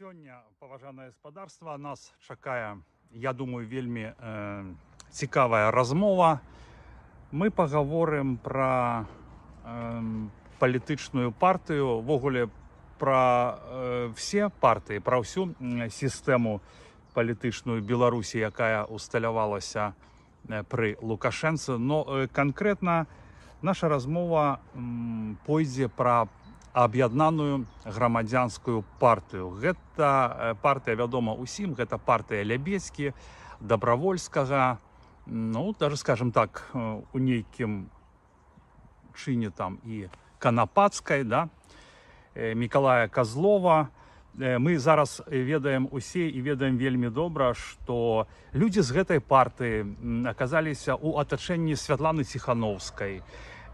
Сёння, паважанае гаспадарства, нас чакае, я думаю, вельмі цікавая размова. Мы пагаворым пра палітычную партыю, увогуле пра все партыі, пра ўсю сістэму палітычную Беларусі, якая усталявалася пры Лукашэнцы. Но канкрэтна наша размова пойдзе пра аб'яднаную грамадзянскую партыю. Гэта партыя вядома ўсім, гэта партыя Лябедзькі, Дабравольскага, ну, даже, скажем так, у нейкім чыне там і Канапацкай, да? Мікалая Казлова. Мы зараз ведаем усе і ведаем вельмі добра, што людзі з гэтай партыі аказаліся ў атачэнні Святланы Ціхановскай.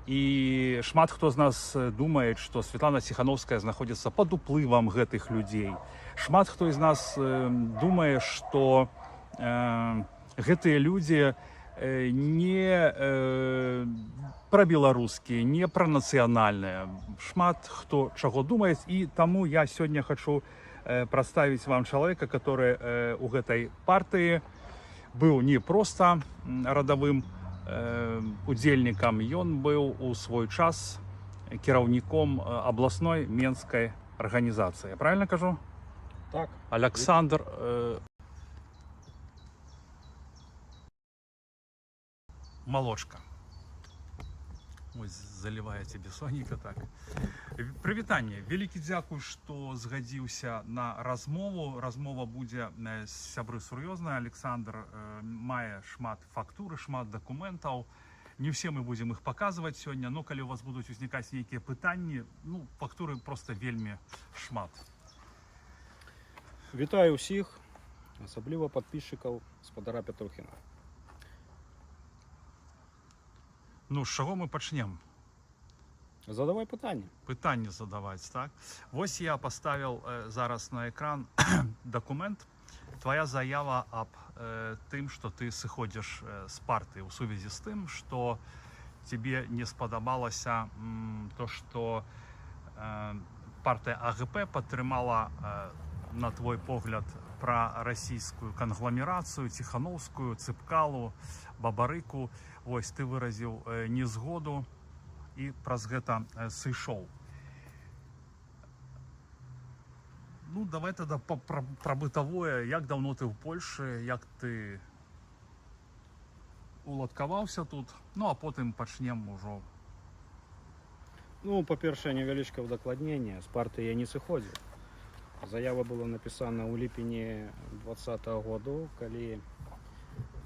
І шмат хто з нас думае, што Святлана Ціхановская знаходзіцца пад уплывам гэтых людзей. Шмат хто з нас думае, што гэтыя людзі не прабеларускія, не пранацыянальныя. Шмат хто чаго думае, і таму я сёння хачу прадставіць вам чалавека, который у гэтай партыі быў не проста радавым удзельнікам, ён быў у свой час кіраўніком абласной менскай арганізацыі. Правильно кажу? Так. Александр Малочка. Ось заліваеце бессонніка, так. Прывітанне. Вялікі дзякуй, што згадзіўся на размову. Размова будзе сябры сур'ёзная. Александр мае шмат фактуры, шмат дакументаў. Не ўсе мы будзем іх паказваць сёння, но калі у вас будуць узнікаць нейкія пытанні, ну, фактуры проста вельмі шмат. Вітаю ўсіх, асабліва падпісчыкаў спадара Пятрухіна. Ну, з чаго мы пачнем? Задавай пытанне. Пытанне задаваць, так? Вось я паставіў зараз на экран дакумент. Твоя заява аб тым, што ты сыходзіш з партыі ў сувязі з тым, што тебе не спадабалася то, што партыя АГП падтрымала, на твой погляд, пра расійскую кангламерацыю, Ціхановскую, Цыпкалу, Бабарыку. Вось ты выразіў незгоду і праз гэта сышоў. Ну, давай тогда пра бытавое. Як даўно ты ў Польшы, як ты уладкаваўся тут, ну а потым пачнем ужо. Ну, па-першае, невялічкае ўдакладненне. З партыі я не сыходзіў. Заява была напісана ў ліпені 2020 году, калі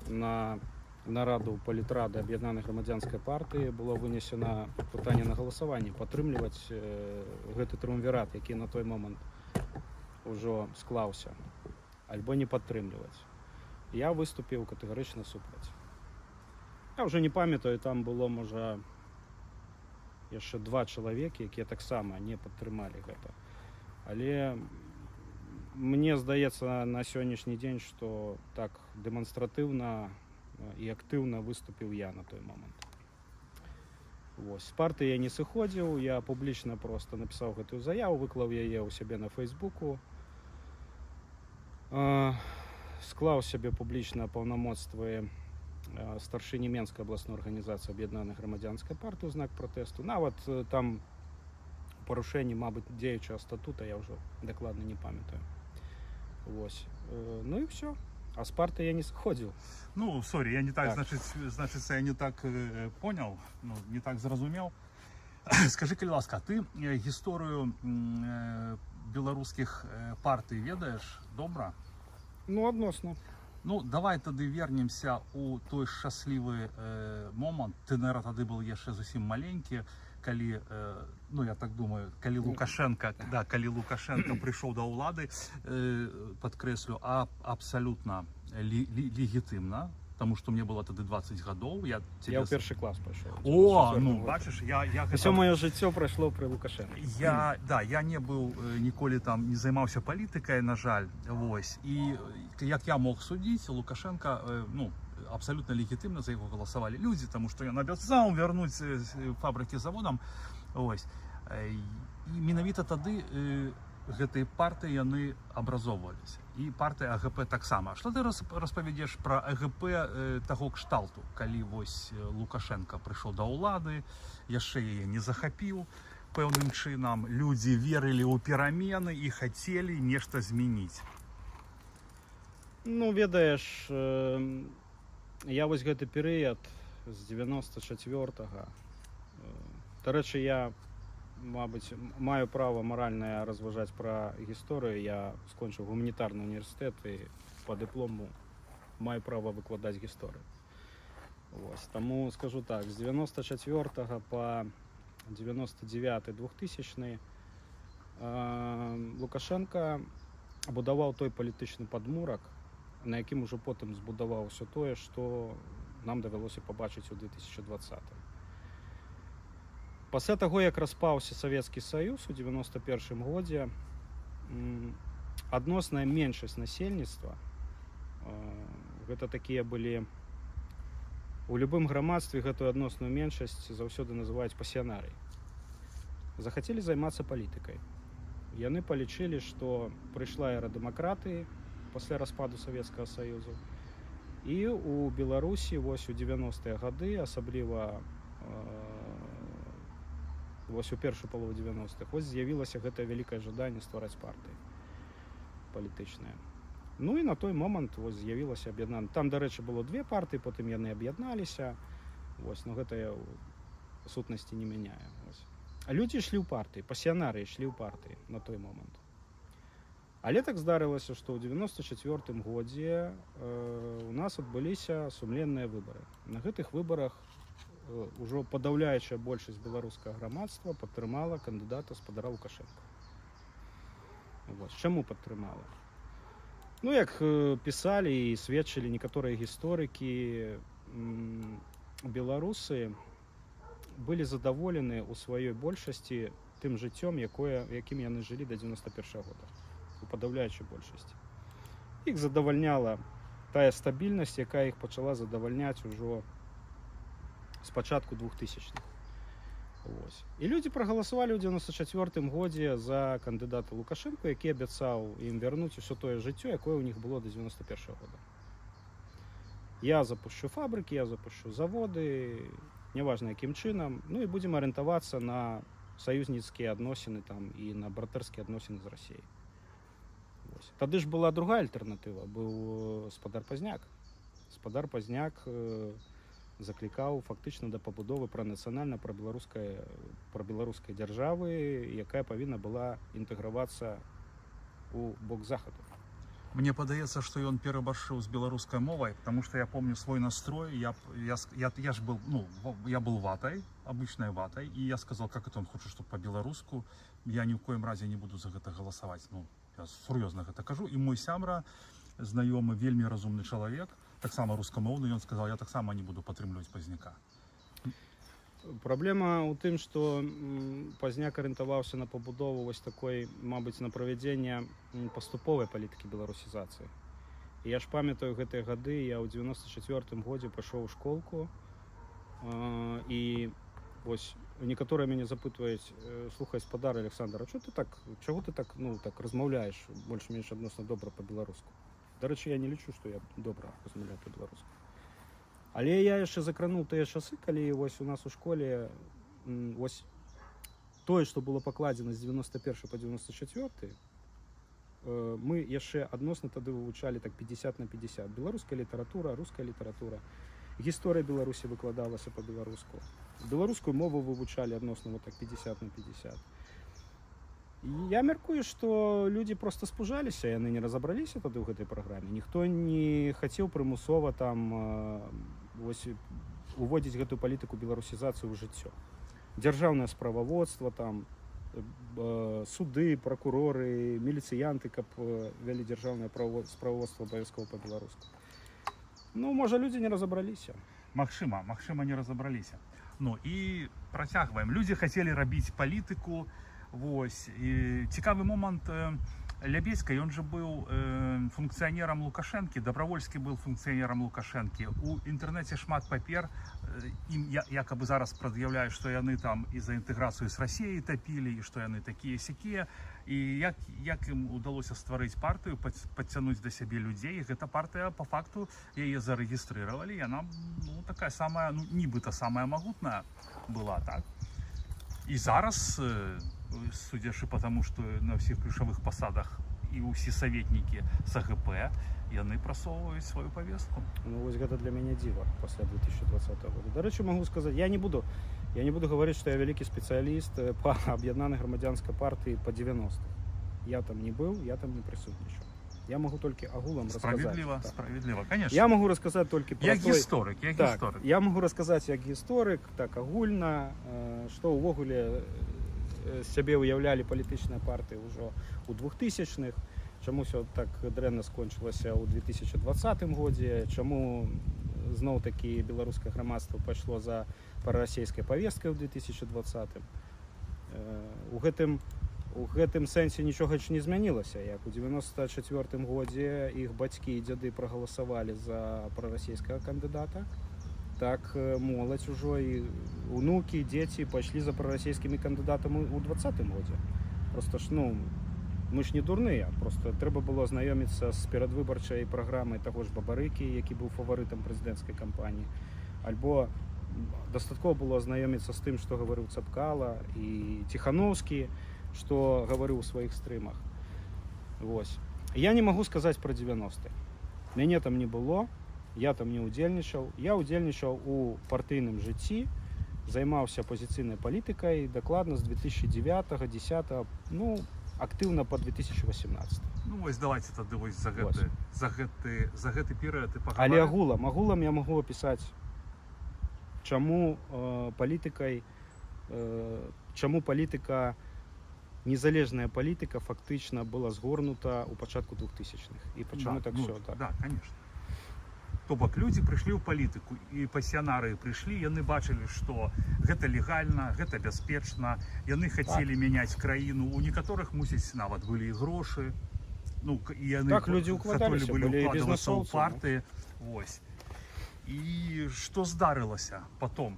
на нараду палітрады аб'яднанай грамадзянскай партыі было вынесена пытанне на галасаванне падтрымліваць гэты трыумвірат, які на той момант ужо склаўся, альбо не падтрымліваць. Я выступіў катэгарычна супраць. Я ўжо не памятаю, там было, можа, яшчэ 2 чалавекі, якія таксама не падтрымалі гэта. Але мне здаецца на сённяшні дзень, што так дэманстратыўна і актыўна выступіў я на той момант. Вось. З партыі я не сыходзіў, я публічна проста напісаў гэтую заяву, выклаў яе ў сябе на Фейсбуку, склаў сябе публічна паўнамоцтвы старшыні Менскай абласной арганізацыі аб'яднанай грамадзянскай партыі ў знак пратэсту. Нават там парушэнні, мабыць, дзеючага статута, я ўжо дакладна не памятаю. Вось. Ну і ўсё. А з партыі я не сыходзіў. Ну, сорі, я не так, значыцца, я не так понял, ну, не так зразумеў. Скажы, калі ласка, ты гісторыю беларускіх партый ведаеш добра? Ну, адносна. Ну, давай тады вернемся у той шчаслівы момант. Ты, наверное, тады был яшчэ зусім маленькі, калі, ну, я так думаю, калі Лукашенко, да, калі Лукашенко прыйшоў да ўлады, падкрэслю, абсалютна легітымна, таму што мне было тады 20 гадоў. Я ў першы клас пайшоў. О, ну, бачыш, я Усё маё жыццё прайшло пры Лукашенко. Я не быў ніколі там, не займаўся палітыкай, на жаль, вось. І як я мог судзіць, Лукашенко, ну, абсолютно легітимно за яго галасавалі людзі, таму што ён абяцаў вярнуць фабрыкі заводам. Ось. І менавіта тады гэтыя партыі яны абразоўваліся і партыя АГП таксама. Што ты распавядзеш пра АГП таго кшталту, калі вось Лукашенко прыйшоў да ўлады, яшчэ яе не захапіў пэўным чынам, людзі верылі ў перамены і хацелі нешта змяніць. Ну, ведаеш, я вось гэты перыяд з 94-го, дарэчы, я, мабыць, маю права маральнае разважаць пра гісторыю. Я скончыў гуманітарны універсітэт і па дыплому маю права выкладаць гісторыю. Вось. Таму скажу так, з 94 па 99-2000 Лукашенко будаваў той палітычны падмурак, на якім ужо потым збудаваў усё тое, што нам давялося пабачыць у 2020. Пасля таго, як распаўся Савецкі Саюз у 91 годзе, адносная меншасць насельніцтва, гэта такія былі, у любым грамадстве гэтую адносную меншасць заўсёды называюць пасіянарый, захацелі займацца палітыкай. Яны палічылі, што прыйшла эра дэмакратыі пасля распаду Савецкага Саюзу, і у Беларусі вось у 90-е гады, асабліва вось у першую палову 90-х, вось з'явілася гэтае вялікае жаданне ствараць партыі палітычныя. Ну і на той момант вось з'явілася аб'яднана. Там, дарэчы, было две партыі, потым яны аб'ядналіся. Вось, но гэта ў сутнасці не мяняе. Вось. А людзі ішлі ў партыі, пасіянары ішлі ў партыі на той момант. Але так здарылася, што ў 94 годзе у нас адбыліся сумленныя выбары. На гэтых выбарах ужо падаўляючая большасць беларускага грамадства падтрымала кандыдата спадара Лукашенка. Вось. Чаму падтрымала? Ну, як пісалі і сведчылі некаторыя гісторыкі, беларусы былі задаволены ў сваёй большасці тым жыццём, якім яны жылі да 91 года. У падаўляючай большасці. Іх задавальняла тая стабільнасць, якая іх пачала задавальняць ужо з пачатку 2000-х. Вось. І людзі прагаласавалі ў 94 годзе за кандыдата Лукашенко, які абяцаў ім вярнуць усё тое жыццё, якое ў них было до 91 года. Я запушчу фабрыкі, я запушчу заводы, неважна якім чынам, ну і будзем арыентавацца на саюзніцкія адносіны там і на братэрскія адносіны з Расіяй. Тады ж была другая альтэрнатыва, быў спадар Пазняк. Спадар Пазняк заклікаў фактычна да пабудовы пранацыянальна прабеларускай дзяржавы, якая павінна была інтэгравацца ў бок захаду. Мне падаецца, што ён перабаршыў з беларускай мовай, потому что я помню свой настрой, я ж был, ну, я был ватай, обычной ватай, и я сказал, как это он хочет, чтобы по-беларуску, я ни в коем разе не буду за гэта галасаваць, ну, я сур'ёзна гэта кажу, і мой сябра, знаёмы, вельмі разумны чалавек, таксама рускамоўны, ён сказал, я таксама не буду падтрымліваць Пазняка. Праблема ў тым, што Пазняк арыентаваўся на пабудову вось такой, мабыць, на правядзенне паступовай палітыкі беларусізацыі. І я ж памятаю гэтыя гады, я ў 94 годзе пайшоў у школку, і вось некаторыя мяне запытваюць, слухай, спадар Александр, а чаго ты так, ну, так размаўляеш больш-менш адносна добра па-беларуску? Дарэчы, я не лічу, што я добра размаўляю па-беларуску. Але я яшчэ закрануў тыя часы, калі вось у нас у школе вось тое, што было пакладзена з 91 па 94, мы яшчэ адносна тады вывучалі так 50 на 50. Беларуская літаратура, руская літаратура, гісторыя Беларусі выкладалася па-беларуску. Беларускую мову вывучалі адносна вот так 50 на 50. І я мяркую, што людзі проста спужаліся, яны не разабраліся тады ў гэтай праграме. Ніхто не хацеў прымусова там вось уводзіць гэтую палітыку беларусізацыю ў жыццё. Дзяржаўнае справаводства, там суды, пракуроры, міліцыянты, каб вялі дзяржаўнае справаводства абавязкова па-беларуску. Ну, можа, людзі не разабраліся. Магчыма, не разабраліся. Ну і працягваем. Людзі хацелі рабіць палітыку. Вось. І цікавы момант, Лябецкий, он же был функционером Лукашенки, Добровольский был функционером Лукашенки. У інтернеті шмат папер, ім якобы зараз прад'яўляюць, што яны там і за інтэграцыю з Расіяй тапілі, і што яны такія-сякія. І як ім удалося стварыць партыю, падцянуць да сябе людзей, гэта партыя па факту яе зарэгістрыравалі, яна такая самая, нібыта самая магутная была, так? І зараз, судячы по тому, што на ўсіх ключавых пасадах і ўсе саветнікі СГП, яны прасоўваюць сваю повестку. Ну, вось гэта для мяне дзіва пасля 2020 года. Дарэчы, могу сказаць, я не буду говорить, что я великий специалист по объединенной громадянской партии по 90-х. Я там не был, я там не присутствовал. Я могу только огулом рассказать. Справедливо, конечно. Я могу рассказать только про историк. Я могу рассказать як историк, так агульна, что увогуле себе уявляли політичні партії уже у 2000-х, чому все так дрэнна скончилося у 2020 году, чому знов таки белорусское громадство пошло за проросійською повесткою в 2020-м. У гэтым сэнсе нічога ж не змянілася, як у 94-м годзе іх бацькі і дзяды прагаласавалі за прарасійскага кандыдата, так моладзь ужо і унукі, дзеці пайшлі за прарасійскімі кандыдатамі у 20-м годзе. Просто ж, мы ж не дурныя, просто трэба было знаёміцца з перадвыбарчай праграмай таго ж Бабарыкі, які быў фаварытам прэзідэнцкай кампаніі, альбо дастаткова было знаёміцца з тым, што гаварыў Цапкала і Ціхановскі, што гаварыў у сваіх стрымах. Вось. Я не магу сказаць пра 90-е. Мяне там не было, я там не удзельнічаў. Я удзельнічаў у партыйным жыцці, займаўся апазіцыйнай палітыкай дакладна з 2009-10, актыўна па 2018. Вось давайте тады вось за гэты перыяд і паговорым. Але агулам я магу апісаць, чаму палітыка, незалежная палітыка фактычна была згорнута ў пачатку 2000-х. І пачаму так все так. Да, конечно. То бок людзі прыйшлі ў палітыку, і пасіянары прыйшлі, яны бачылі, што гэта легальна, гэта бяспечна, яны хацелі мяняць краіну, у некаторых, мусіць, нават былі і грошы, і яны людзі ўкладаліся, былі і ўкладвацца ў бізнесоўцы. партыі. Вось. І што здарылася потом?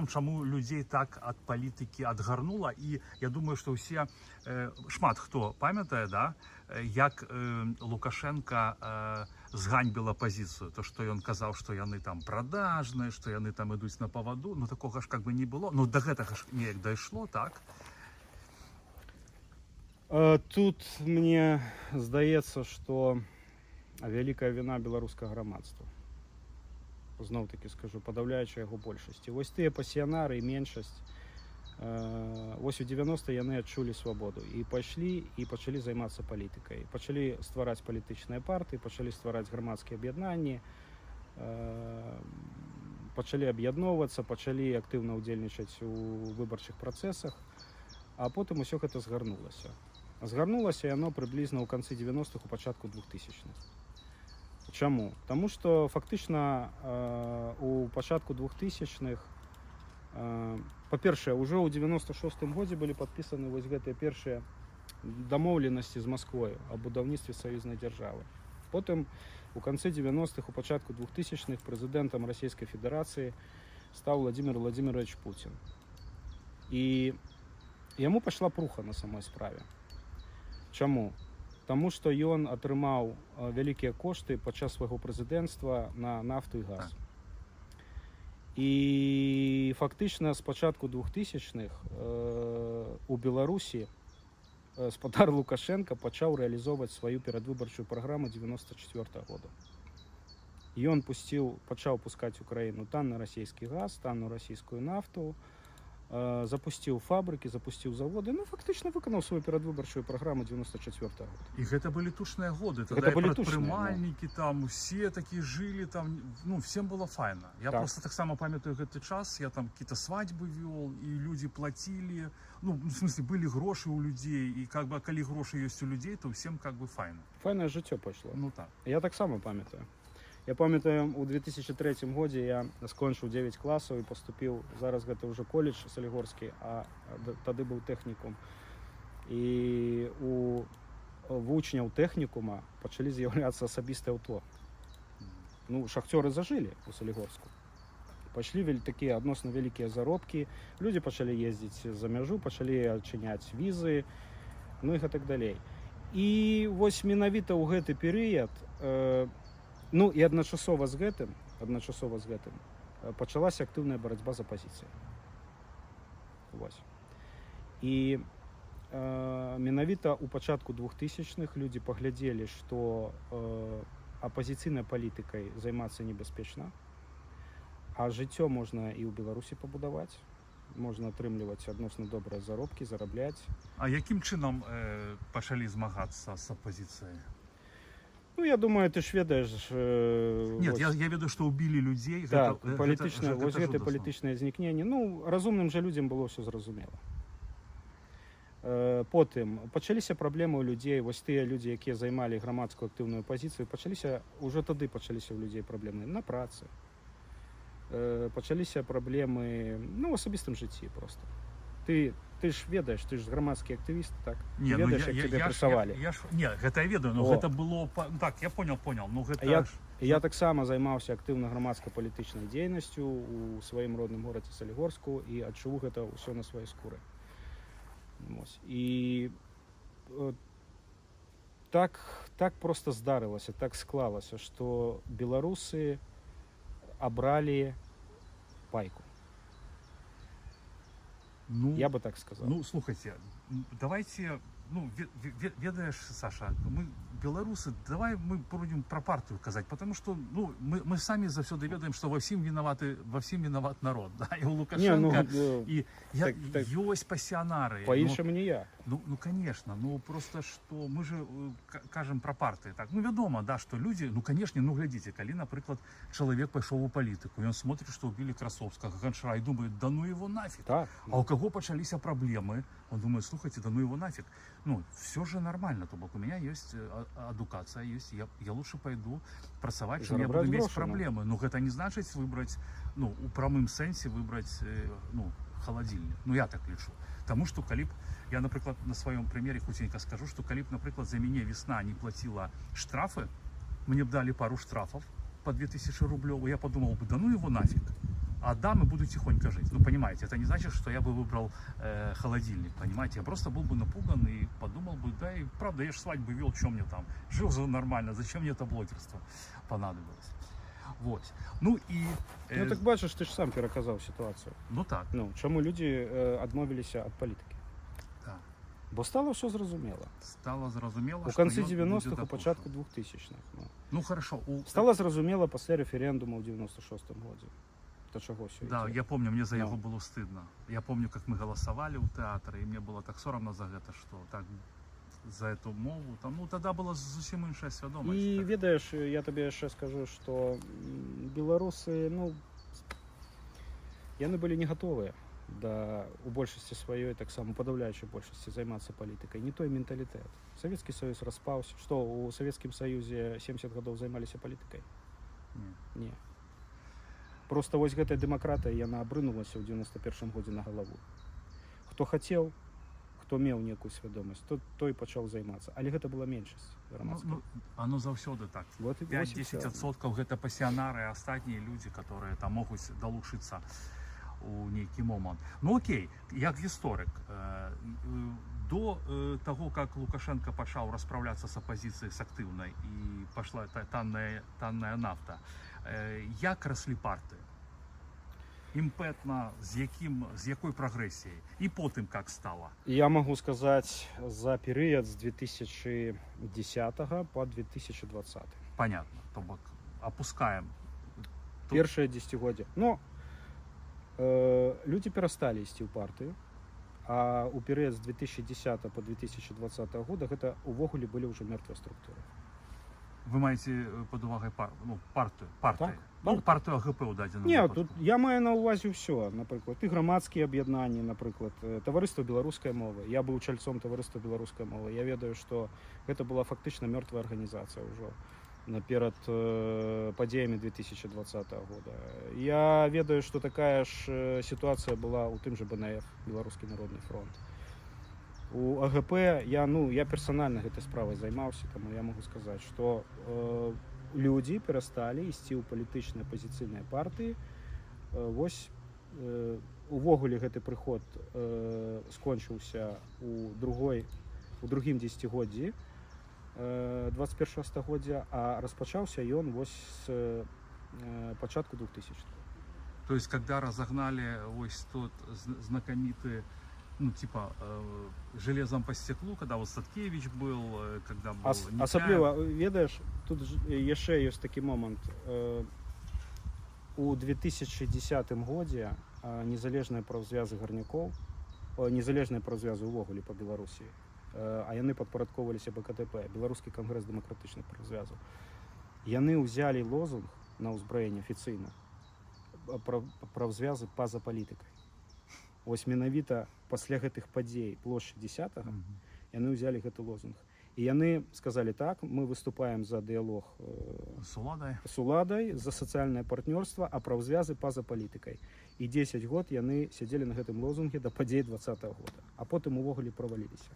Чаму людзей так ад палітыкі адгарнула? І я думаю, што ўсе, шмат хто памятае, да, як Лукашенка зганьбіла пазіцыю, то што ён казаў, што яны там прадажныя, што яны там ідуць на паваду, такога ж не было, да гэтага ж неяк дайшло, так? Тут мне здаецца, што вялікая віна беларускага грамадства. Зноў таки скажу, падаўляючая яго большасці. Вось тыя пасіянары і меншасць, вось у 90-е яны адчулі свабоду і пайшлі і пачалі займацца палітыкай. Пачалі ствараць палітычныя партыі, пачалі ствараць грамадскія аб'яднанні, пачалі аб'ядноўвацца, пачалі актыўна ўдзельнічаць у выбарчых працэсах, а потым усё гэта згарнулася. Згарнулася яно прыблізна ў канцы 90-х, у пачатку 2000-х. Чаму? Таму што фактычна у пачатку 2000-х, па-першае, ўжо ў 96-м годзе былі падпісаны вось гэтыя першыя дамоўленасці з Масквою аб будаўніцтве саюзнай дзяржавы. Потым у канцы 90-х, у пачатку 2000-х прэзідэнтам Расійскай Федэрацыі стаў Владимир Владимирович Путін. І яму пайшла пруха на самой справе. Чаму? Таму што ён атрымаў вялікія кошты падчас свайго прэзідэнцтва на нафту і газ. І фактычна з пачатку 2000-х у Беларусі спадар Лукашенка пачаў рэалізоўваць сваю перадвыбарчую праграму 94-го года. Ён пачаў пускаць у краіну танны расійскі газ, танную расійскую нафту, запусціў фабрыкі, запусціў заводы, фактычна выканаў сваю перадвыбарчую праграму 94-го года. І гэта былі тушныя годы, гэта былі прадпрымальнікі, там усе такі жылі, там, всем было файна. Я просто таксама памятаю гэты час, я там какие-то свадьбы вёл, і людзі плацілі, в смысле, былі грошы ў людзей, і калі грошы ёсць у людзей, то ўсім файна. Файнае жыццё пайшло. Так. Я таксама памятаю. Я памятаю, у 2003 годзе я скончыў 9 класаў і паступіў, зараз гэта ўжо коледж Салігорскі, а тады быў тэхнікум. І у вучняў тэхнікума пачалі з'яўляцца асабістыя аўто. Ну, шахцёры зажылі у Салігорску. Пайшлі такія адносна вялікія заробкі, людзі пачалі ездзіць за мяжу, пачалі адчыняць візы, ну і гэтак далей. І вось менавіта ў гэты перыяд, ну і адначасова з гэтым пачалася актыўная барацьба з апазіцыяй. Вось. І менавіта ў пачатку 2000-х людзі паглядзелі, што апазіцыйнай палітыкай займацца небяспечна, а жыццё можна і ў Беларусі пабудаваць, можна атрымліваць адносна добрыя заробкі, зарабляць. А якім чынам пачалі змагацца з апазіцыяй? Ну, я думаю, ты ж ведаеш... Нет, я ведаю, што ўбілі людзей. Так, вось гэтае палітычнае знікненне. Ну, разумным жа людзям было ўсё зразумела. Потым пачаліся праблемы ў людзей, вось тыя людзі, якія займалі грамадскую актыўную пазіцыю, ўжо тады пачаліся ў людзей праблемы на працы. Пачаліся праблемы, ну, ў асабістым жыцці проста. Ты ж ведаеш, ты ж грамадскі актывіст, так? Не, ты ведаеш, як тебе працавалі. Не, гэта я ведаю, но гэта было... Так, я понял. Ну, гэта... Я таксама займаўся актыўна грамадска-палітычнай дзейнасцю у сваім родным горадзе Салігорску і адчуў гэта ўсё на сваёй скуры. І так просто здарылася, так склалася, што беларусы абралі пайку. Ну, я бы так сказал. Ну, слухайте, давайте, ну, ведаешь, Саша, мы белорусы, давай мы будем про партию казать, потому что, ну, мы сами заўсёды ведаем, что во всем виноват народ, да, и у Лукашенко, и есть пассионары. По-іншаму не я. Ну, конечно, ну, просто что, мы же кажем про партии, так, ну, вядома, да, что люди, ну, конечно, ну, глядите, калі, например, человек пошел в политику, и он смотрит, что убили Красовского, Ганшара, и думает, да ну его нафиг. Так. А у кого почались проблемы, он думает, слушайте, да ну его нафиг. Ну, все же нормально, то бок у меня есть адукация, есть, я лучше пойду працаваць, что я буду иметь проблемы. Но это не значит выбрать, ну, у прамым сэнсе выбрать, ну, холодильник. Ну, я так лічу. Тому что, калі б, я, например, на своем примере хутенько скажу, что калі б, например, за меня весна не платила штрафы, мне б дали пару штрафов по 2000 рублёв, я подумал бы, да ну его нафиг. Отдам и буду тихонько жить. Ну, понимаете, это не значит, что я бы выбрал холодильник, понимаете? Я просто был бы напуган и подумал бы, да, и правда, я же свадьбу вел, что мне там? Жил же нормально, зачем мне это блогерство понадобилось? Вот. Ну, и... Ну, так бачиш, ти ж сам переказав ситуацію. Ну, так. Ну, чому люди відмовилися від політики? Так. Бо стало все зрозуміло. Стало зрозуміло, у кінці 90-х, у початку 2000-х. Ну, хорошо. Стало зрозуміло після референдуму в 96-му році. До чего все да, я помню, мне за его было стыдно. Я помню, как мы голосовали у театра, и мне было так соромно за это, что так за эту мову. Там, ну, тогда была зовсім іншая свядомасць. І ведаеш, я тобі яшчэ скажу, што беларусы, ну, яны былі не гатовыя да, у большасці сваёй, таксама падаўляючай большасці, займацца палітыкай. Не той менталітэт. Савецкі Саюз распаўся. Што, у Савецкім Саюзе 70 гадоў займаліся палітыкай? Не. Просто вось гэтая дэмакратыя, яна абрынулася ў 91-м годзе на галаву. Хто хацеў, хто меў некую свядомасць, той пачаў займацца. Але гэта была меншасць грамадская. Ну, оно заўсёды так. Вот 5-10% гэта пассіянары, а астатнія людзі, которые там могуць далучыцца у нейкі момант. Ну окей, як гісторык, до того, как Лукашенко пачаў распраўляцца з апазіцыяй з актыўнай і пашла танная нафта, як раслі партыі? Імпэтна, з якой прагрэсіяй? І потым как стала? Я могу сказаць за перыяд з 2010 по 2020. Понятно. То бок опускаем. Першае дзесяцігоддзе. Ну, людзі перасталі ісці ў партыю, а ў перыяд з 2010 по 2020 года гэта увогуле былі ўжо мёртвыя структуры. Вы маеце пад увагай партыю? Так. Ну, партыю АГП ў дадзеным Не, выпадку. тут я маю на ўвазе ўсё, напрыклад, і грамадскія аб'яднанні, напрыклад, таварыства беларускай мовы. Я быў чальцом таварыства беларускай мовы. Я ведаю, што гэта была фактычна мёртвая арганізацыя ўжо наперад падзеямі 2020 года. Я ведаю, што такая ж сітуацыя была ў тым жа БНФ, Беларускі народны фронт. У АГП я персанальна гэтай справай займаўся, таму я магу сказаць, што людзі перасталі ісці ў палітычныя апазіцыйныя партыі. Вось увогуле гэты прыход скончыўся у другім дзесяцігоддзі 21 стагоддзя, а распачаўся ён вось з пачатку 2000-х. То есть, когда разогнали ось тот знакомитый, ну, типа, железом по стеклу, когда вот Садкевич был, когда был Нечаев. Асабліва, ведаеш, тут яшчэ ёсць такі момант. У 2010 годзе незалежныя прафзвязы гарнякоў, незалежныя прафзвязы ўвогуле па Беларусі, а яны падпарадкоўваліся БКДП, Беларускі кангрэс дэмакратычных прафзвязаў. Яны ўзялі лозунг на ўзбраенне афіцыйна прафзвязы па-за палітыкай. Вось менавіта пасля гэтых падзей плошчы 10-го яны ўзялі гэты лозунг. І яны сказалі так, мы выступаем за дыялог з уладай, за сацыяльнае партнёрства, а прафзвязы па-за палітыкай. І 10 год яны сядзелі на гэтым лозунге да падзей 20-го года, а потым увогуле праваліліся.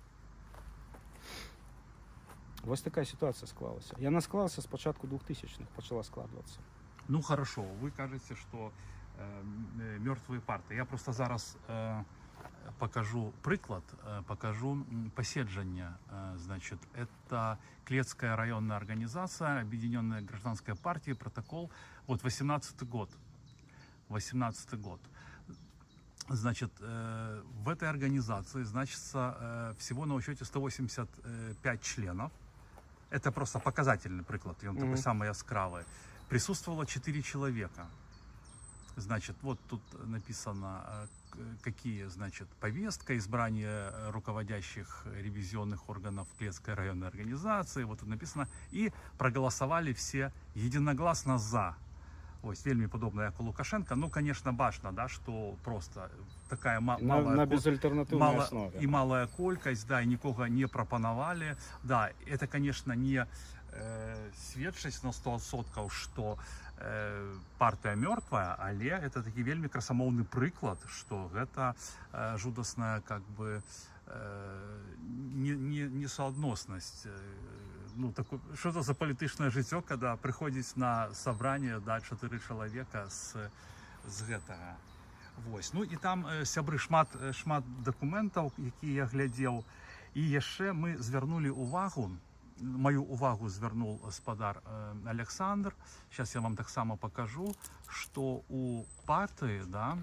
Вось такая ситуация склалася. Яна склалася з пачатку 2000-х, пачала складвацца. Ну хорошо, вы кажете, что мертвые парты. Я просто зараз покажу приклад, покажу поседжання. Значит, это Клецкая районная организация, Объединенная гражданская партия, протокол. Вот 18-й год. 18-й год. Значит, в этой организации значится всего на учете 185 членов. Это просто показательный приклад, и он такой самый яскравый. Присутствовало 4 человека. Значит, вот тут написано, какие, значит, повестка, избрание руководящих ревизионных органов Клецкой районной организации. Вот тут написано. И проголосовали все единогласно за. Ось, вельми подобно, як у Лукашенка. Ну, конечно, башно, да, что просто такая на безальтернативной основе. И малая колькость, да, и никого не пропоновали. Да, это, конечно, не сведчасць на 100%, что партия мертвая, але это такі вельмі красамоўны прыклад, что гэта жудасная, как бы, несоадносность. Ну, такой, что это за палітычнае жыццё, когда прыходзіць на собрание, да, 4 человека з гэтага. Вось. Ну і там сябры шмат дакументаў, які я глядзеў. І яшчэ мы звярнулі увагу, мою увагу звярнуў гаспадар Александр. Сейчас я вам таксама покажу, что у партыі, да,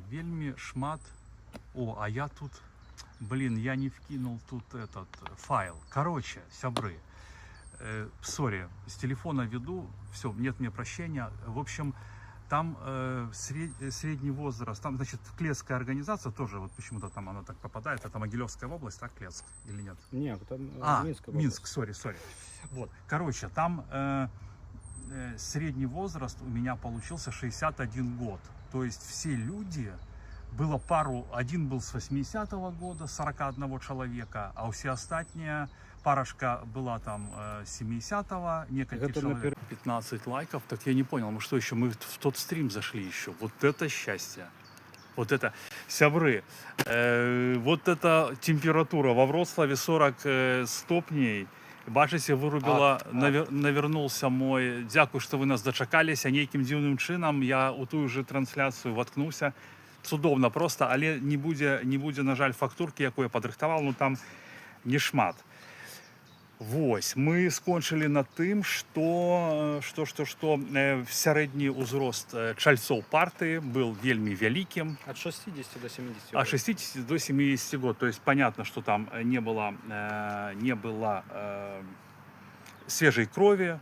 вельмі шмат. О, а я тут, блин, я не вкинул тут этот файл. Короче, сябры, сори, с телефона веду, все, нет мне прощения. В общем, там средний возраст, там, значит, Клецкая организация тоже, вот почему-то там она так попадает, это Могилевская область, так, Клецк, или нет? Нет, там Минск, сори. Вот, короче, там средний возраст у меня получился 61 год, то есть все люди, было один был с 80-го года, 41 человека, а все остальные, парочка была там 70-го, некоторые человек. 15 лайков, так я не понял, мы что еще, мы в тот стрим зашли еще, вот это счастье, вот это, сябры, вот эта температура, во Вроцлаве 40 стопней, бачите, вырубила, навернулся мой, дякую, что вы нас дочакались, а нейким дзіўным чынам я у тую же трансляцию воткнуся, цудоўна просто, але не будзе, на жаль, фактурки, якую я падрыхтаваў, ну там не шмат. Вось, мы скончылі на тым, что сярэдні ўзрост чальцоў партыі был вельмі вялікім. От 60 до 70 год. От 60 до 70 год. То есть понятно, что там не было свежей крови.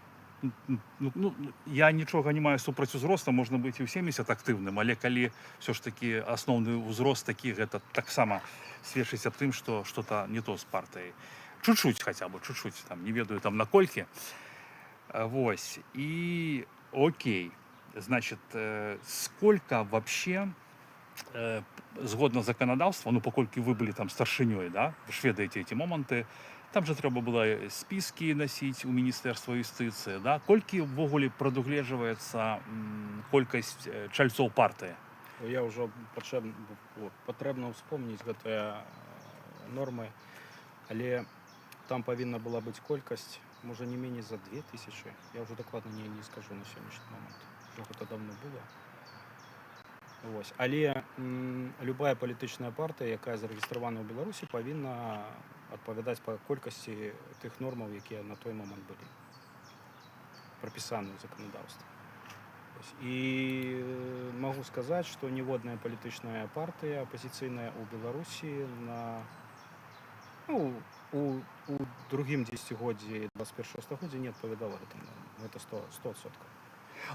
Ну, я нічога не маю супраць узроста, можна быць і ў 70 актыўным, але калі все ж таки асноўны ўзрост такі, гэта таксама сведчыць аб тым, што что-то не то з партыяй. Чуть-чуть хотя бы, чуть-чуть, там, не ведаю там на колькі. Вось, и окей, значит, сколько вообще, згодна законодаўства, ну, паколькі вы былі там старшынёй, да, вы ж ведаеце эти моменты, там же трэба было списки носить у Міністэрства юстыцыі, да, колькі ўвогуле прадугледжваецца колькасць чальцоў партыі? Я ўжо патрэбна ўспомніць гэтае нормы, але там павінна была быць колькасць, можа не меней за 2000. Я ўжо дакладна не скажу на сённяшні момант. Ужо гэта давно было. Вось. Але любая палітычная партыя, якая зарэгістравана ў Беларусі, павінна адпавядаць па колькасці тых нормаў, якія на той момант былі прапісаны ў заканадаўстве. І магу сказаць, што ніводная палітычная партыя апазіцыйная ў Беларусі у другім дзесяцігоддзі 21 стагоддзя не адпавядала гэтым. Гэта 100%.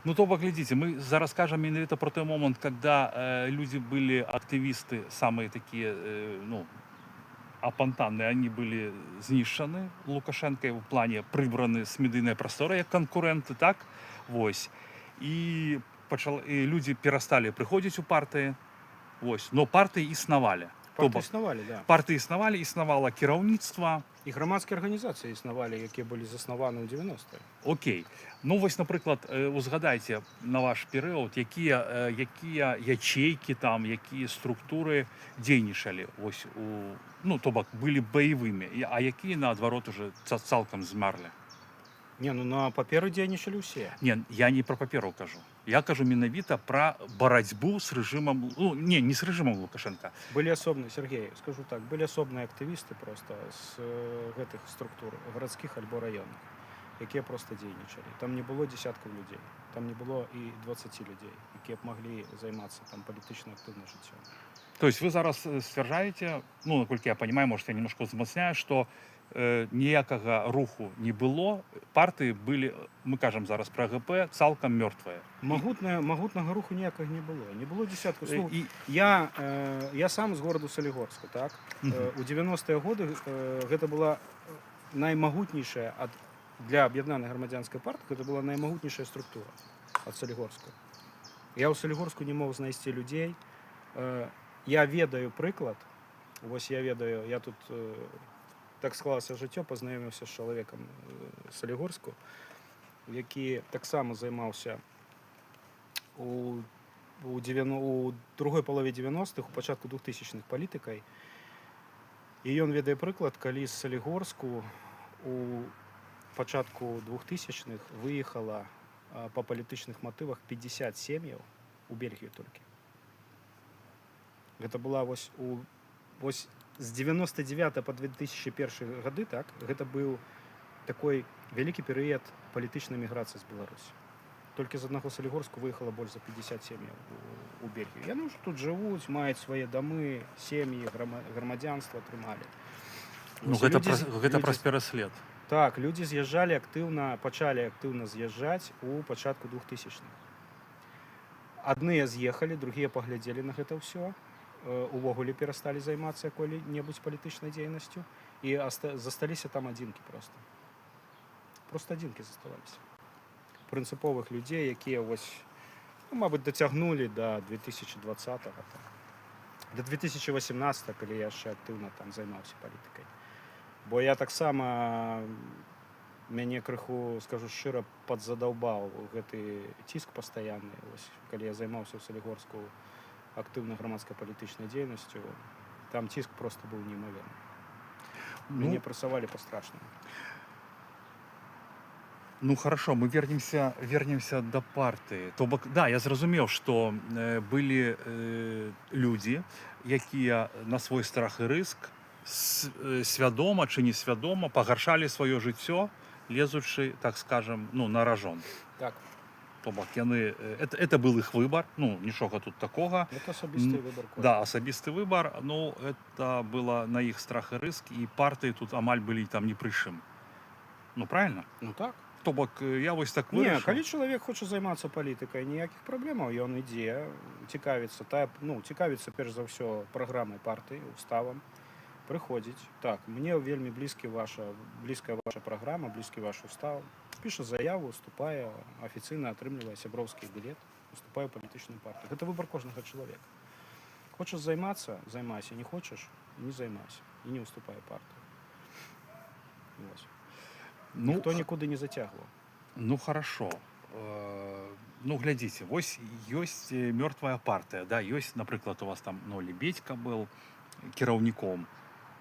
Ну, то поглядите, мы зараз скажем менавіта про той момент, когда люди были активисты, самые такие, ну, апантанные, они были знішчаны Лукашенко в плане прибраны з медыйнай прасторы як конкуренты, так? Вось. І люди перестали приходить у партии, вось. Но партии існавалі. Партии існавалі, да. Партии існавалі, існавала кіраўніцтва. І грамадскія арганізацыі існавалі, якія былі заснаваны ў 90-е. Окей. Ну, вось, напрыклад, узгадайце на ваш перыяд, якія ячейкі там, якія структуры дзейнічалі, вось, ну, то бок, былі баявымі, а якія, наадварот, уже цалкам змерлі? Не, ну на паперы дзейнічалі ўсе. Не, я не про паперу кажу. Я кажу менавіта про барацьбу з рэжымам, ну, не з рэжымам Лукашенка. Былі асобныя, Сергей, скажу так, былі асобныя актывісты просто з гэтых структур, гарадскіх альбо раённых, якія просто дзейнічалі. Там не было десяткаў людзей, там не было і 20 людзей, якія б маглі займацца там палітычна актыўным жыццём. То есть вы зараз сцвярджаеце, ну, наколькі я понимаю, может, я немножко узмацняю, што ніякага руху не было, партыі былі, мы кажам зараз пра ГП, цалкам мёртвыя. Магутнага руху ніякага не было. Не было десяткаў. Я сам з гораду Салігорску, так? У 90-е годы гэта была наймагутнейшая для аб'яднанай грамадзянскай партыі, гэта была наймагутнейшая структура ад Салігорску. Я ў Салігорску не мог знайсці людзей. Я ведаю прыклад. Вось я ведаю, я тут так склалася жыццё, пазнаёміўся з чалавекам Салігорску, які таксама займаўся у другой палове 90-х, у пачатку 2000-х палітыкай. І ён ведае прыклад, калі з Салігорску у пачатку 2000-х выехала па палітычных матывах 50 сем'яў у Бельгію толькі. Гэта была вось з 99 по 2001 гады, так, гэта быў такой вялікі перыяд палітычнай міграцыі з Беларусі. Толькі з аднаго Салігорску выехала больш за 50 сем'яў у Бельгію. Яны ўжо тут жывуць, маюць свае дамы, сем'і, грамадзянства атрымалі. Ну, гэта праз пераслед. Так, людзі з'язджалі актыўна, пачалі актыўна з'язджаць у пачатку 2000-х. Адныя з'ехалі, другія паглядзелі на гэта ўсё, увогуле перасталі займацца якой-небудзь палітычнай дзейнасцю і засталіся там адзінкі просто. Просто адзінкі заставаліся. Прынцыповых людзей, якія вось, ну, мабыць, дацягнулі да 2020-го, да 2018-го, калі я яшчэ актыўна там займаўся палітыкай. Бо я таксама, мяне крыху, скажу шчыра, падзадаўбаў гэты ціск пастаянны, вось, калі я займаўся ў Салігорску актыўнай грамадскай палітычнай дзейнасцю, там ціск просто быў неймаверны. Мяне прэсавалі па-страшнаму. Ну, хорошо, мы вернемся до партии. То бок, да, я зразумеў, што былі людзі, якія на свой страх і рыск свядома ці несвядома пагаршалі сваё жыццё, лезучы, так скажем, ну, на ражон. Так. То бок, яны, это был іх выбар, ну, нічога тут такога. Это асабісты выбар. Да, асабісты выбар, ну, это было на іх страх і рыск, і партыі тут амаль былі там ні пры чым. Ну, правильно? Ну, так. То бок, я вось так вырашыў. Не, вырашыў. калі чалавек хоча займацца палітыкай, ніякіх праблемаў, ён ідзе, цікавіцца перш за ўсё праграмай партыі, уставам, прыходзіць. Так, мне вельмі блізкая ваша праграма, блізкі ваш устав. Піша заяву, уступае, афіцыйна атрымлівае сяброўскі білет, уступае ў палітычную партыю. Гэта выбар кожнага чалавека. Хочаш займацца, займайся, не хочаш, не займайся і не уступай партыю. Ніхто нікуды не зацягваў. Ну, хорошо. Ну, глядзіце, вось ёсць мёртвая партыя, да, ёсць, напрыклад, у вас там, ну, Лебедька был кіраўніком.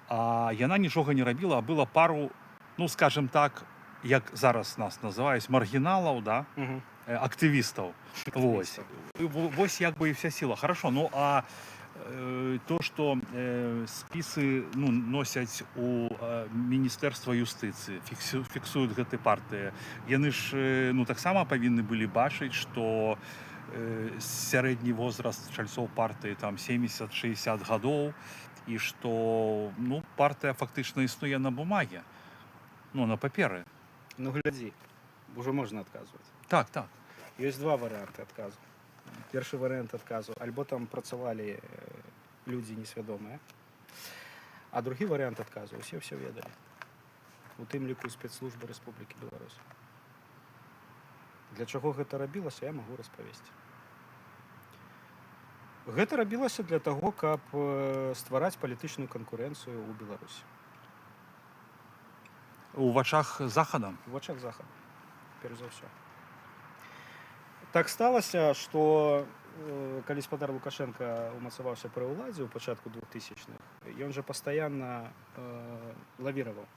а яна нічога не рабіла, а было пару, ну скажем так, як зараз нас называюць маргіналаў, да, Мгм. актывістаў. Вось. Активистов. Вось як бы і вся сила. Хорошо, ну а то, што спісы ну, носяць у міністэрства юстыцыі, фіксуюць гэты партыі, яны ж ну, таксама павінны былі бачыць, што сярэдні возраст чальцоў партыі там 70-60 гадоў, і што ну, партыя фактычна існуе на бумаге, ну, на паперы. Ну, гляди, уже можно отказывать. Так, так. Есть два варианта отказу. Перший вариант отказу. Альбо там працавалі люди несвядомыя. А другі вариант отказу. Все ведалі. У тым ліку спецслужбы Рэспублікі Беларусь. Для чаго гэта рабілася, я магу распавесці. Гэта рабілася для таго, каб ствараць палітычную канкурэнцыю ў Беларусі. У вачах захада. В вачах захаду, перш за ўсё. Так сталася, што калі спадар Лукашенко умацаваўся пры ўладзе ў пачатку 2000-х, ён жа пастаянна лавіраваў.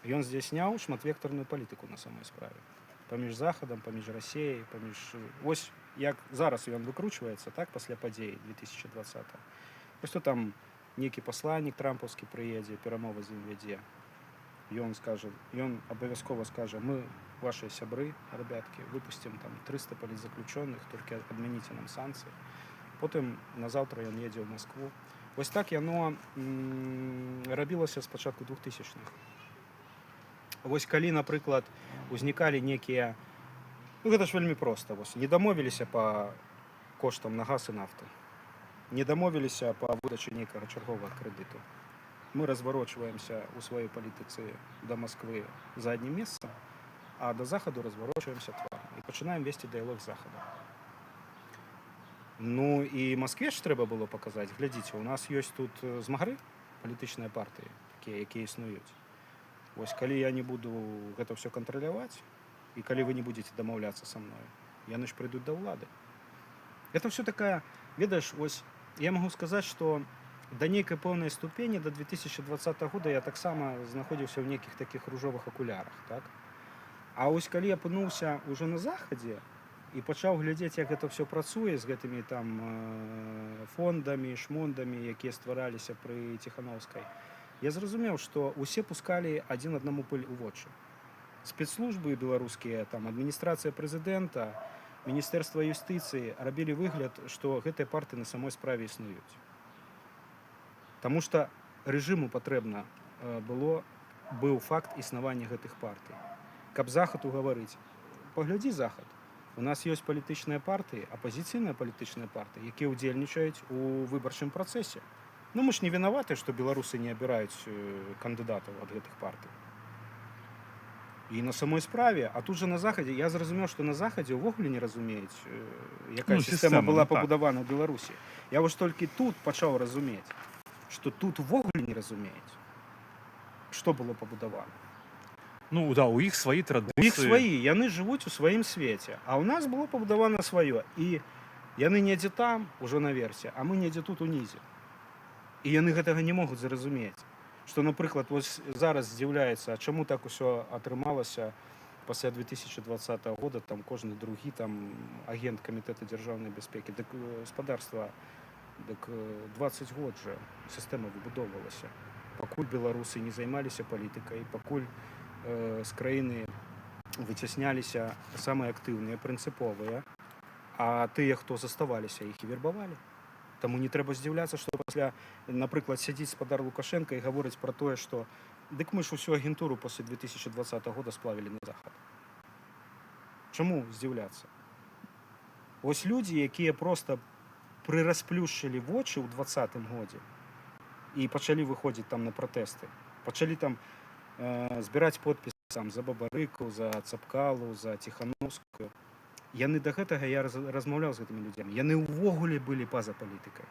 Ён здзяйсняў шматвектарную палітыку на самой справе. Паміж захадам, паміж Расіяй, паміж... Вось як зараз ён выкручваецца, так, пасля падзей 2020. Вось то там нейкі пасланнік трампаўскі прыедзе, перамовы з ім вядзе. Ён скажа, ён абавязкова скажа: мы ваши сябры, ребятки, выпустим там 300 политзаключенных, только адмяніце нам санкцыі. Потым назаўтра ён едзе ў Москву. Вось так яно рабілася з пачатку 2000-х. Вось калі, напрыклад, узнікалі некія, ну гэта ж вельмі проста, вось не дамовіліся па коштам на газ і нафту, не дамовіліся па выдачы нейкага чарговага крэдыту. Мы разварочваемся ў сваёй палітыцы да Москвы за аднім месцам, а до захаду разворачиваемся тваром і починаємо вести діалог з заходом. Ну і Москве ж треба було показати: глядіть, у нас є тут змагары, політичні партії, такі, які існують. Ось коли я не буду гэта все контролювати, і коли ви не будете домовлятися со мною, яны ж прийдуть до влади. Это все такая, ведаешь, ось я могу сказать, что до нейкай пэўнай ступені, до 2020 года я так само знаходзіўся ў нейкіх таких ружовых акулярах, так? А ось калі я апынуўся ўжо на захадзе і пачаў глядзець, як гэта все працуе з гэтымі там фондамі, шмондамі, якія ствараліся пры Ціхановскай, я зразумеў, што усе пускалі адзін аднаму пыль у вочы. Спецслужбы беларускія, там адміністрацыя прэзідэнта, міністэрства юстыцыі рабілі выгляд, што гэтыя партыі на самой справе існуюць. Таму што рэжыму патрэбна быў факт існавання гэтых партый. Каб захаду гаварыць: паглядзі, захад, у нас ёсць палітычныя партыі, апазіцыйныя палітычныя партыі, якія ўдзельнічаюць у выбарчым працэсе. Ну мы ж не вінаваты, што беларусы не абіраюць кандыдатаў ад гэтых партый. І на самой справе, а тут жа на захадзе, я зразумеў, што на захадзе ўвогуле не разумеюць, якая сістэма была пабудавана ў Беларусі. Я вось толькі тут пачаў разумець, што тут увогуле не разумеюць, што было пабудавана. Ну да, у іх свае традыцыі. У іх свае, яны жывуць у сваім свеце, а ў нас было пабудавана сваё. І яны недзе там, ужо наверсе, а мы недзе тут унізе. І яны гэтага не могуць зразумець. Што, напрыклад, вось зараз здзіўляецца, а чаму так усё атрымалася пасля 2020 года, там кожны другі там агент камітэта дзяржаўнай бяспекі. Дык гаспадарства, дык 20 год жа сістэма выбудоўвалася. Пакуль беларусы не займаліся палітыкай, пакуль з краіны выцясняліся самыя актыўныя, прынцыповыя, а тыя, хто заставаліся, іх і вербавалі. Таму не трэба здзіўляцца, што пасля, напрыклад, сядзіць спадар Лукашенко і гаворыць пра тое, што дык мы ж усю агентуру пасля 2020 года сплавілі на захад. Чаму здзіўляцца? Вось людзі, якія проста прырасплюшчылі вочы ў 2020 годзе і пачалі выходзіць там на пратэсты, пачалі там збіраць подпісы за Бабарыку, за Цапкалу, за Ціхановскую. Яны да гэтага, я размаўляў з гэтымі людзямі, яны ўвогуле былі па-за палітыкай.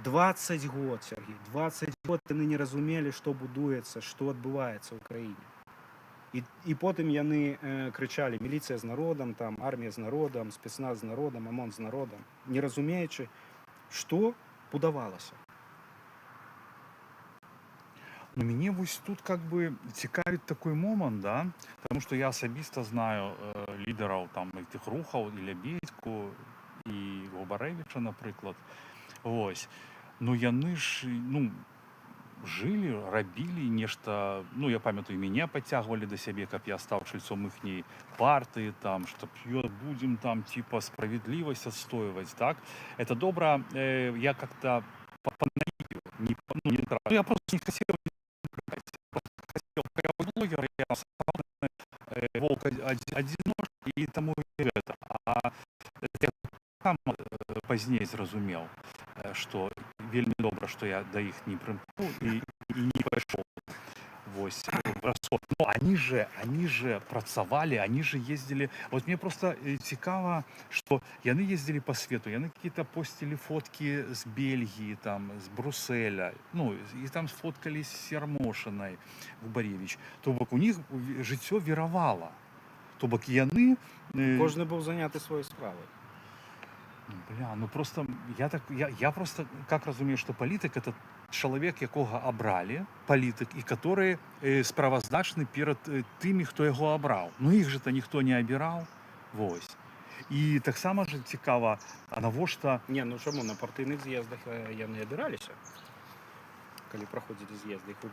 20 год, Сергей, 20 год яны не разумелі, што будуецца, што адбываецца ў краіне. І потым яны крычалі: міліцыя з народам, там армія з народам, спецназ з народам, ОМОН з народам, не разумеючы, што будавалася. Ну, мені ось тут как би цікавить такий момент, да? Тому що я особисто знаю лідерів там тих рухів, і Лябєдьку, і Губаревича, наприклад. Ось. Ну, яны ж, ну, жили, рабілі нешта, ну, я памятаю, мяне подтягивали до сябе, каб я стаў чальцом іхняй партыі, там, што будем там типа справедливость отстаивать, так? Это добра, я как-то по наиву, не, ну, не, ну, я просто не хотел, я блогер, я волк одиночка и тому и это. А я сам пазней зразумеў, што вельмі добра, што я да іх не прымкнуў і не пайшоў вось в расход. Но они же працавалі, они же ездили. Вот мне просто цікава, што яны ездили по свету, яны какие-то постили фотки з Бельгии, там, з Брюсселя, ну, и там сфоткались с Ярмошиной, Губаревич. То бок у них жыццё віравала. То бок яны... Кожны быў заняты сваёй справай. Бля, ну просто я просто как разумею, что палітык это чалавек, якога абралі, палітык, і который справаздачны перад тымі, хто яго абраў. Ну іх же-то ніхто не абіраў. Вось. І таксама ж цікава, а навошта... Не, ну чаму, на партыйных з'ездах яны абіраліся. Калі праходзілі з'езды, іх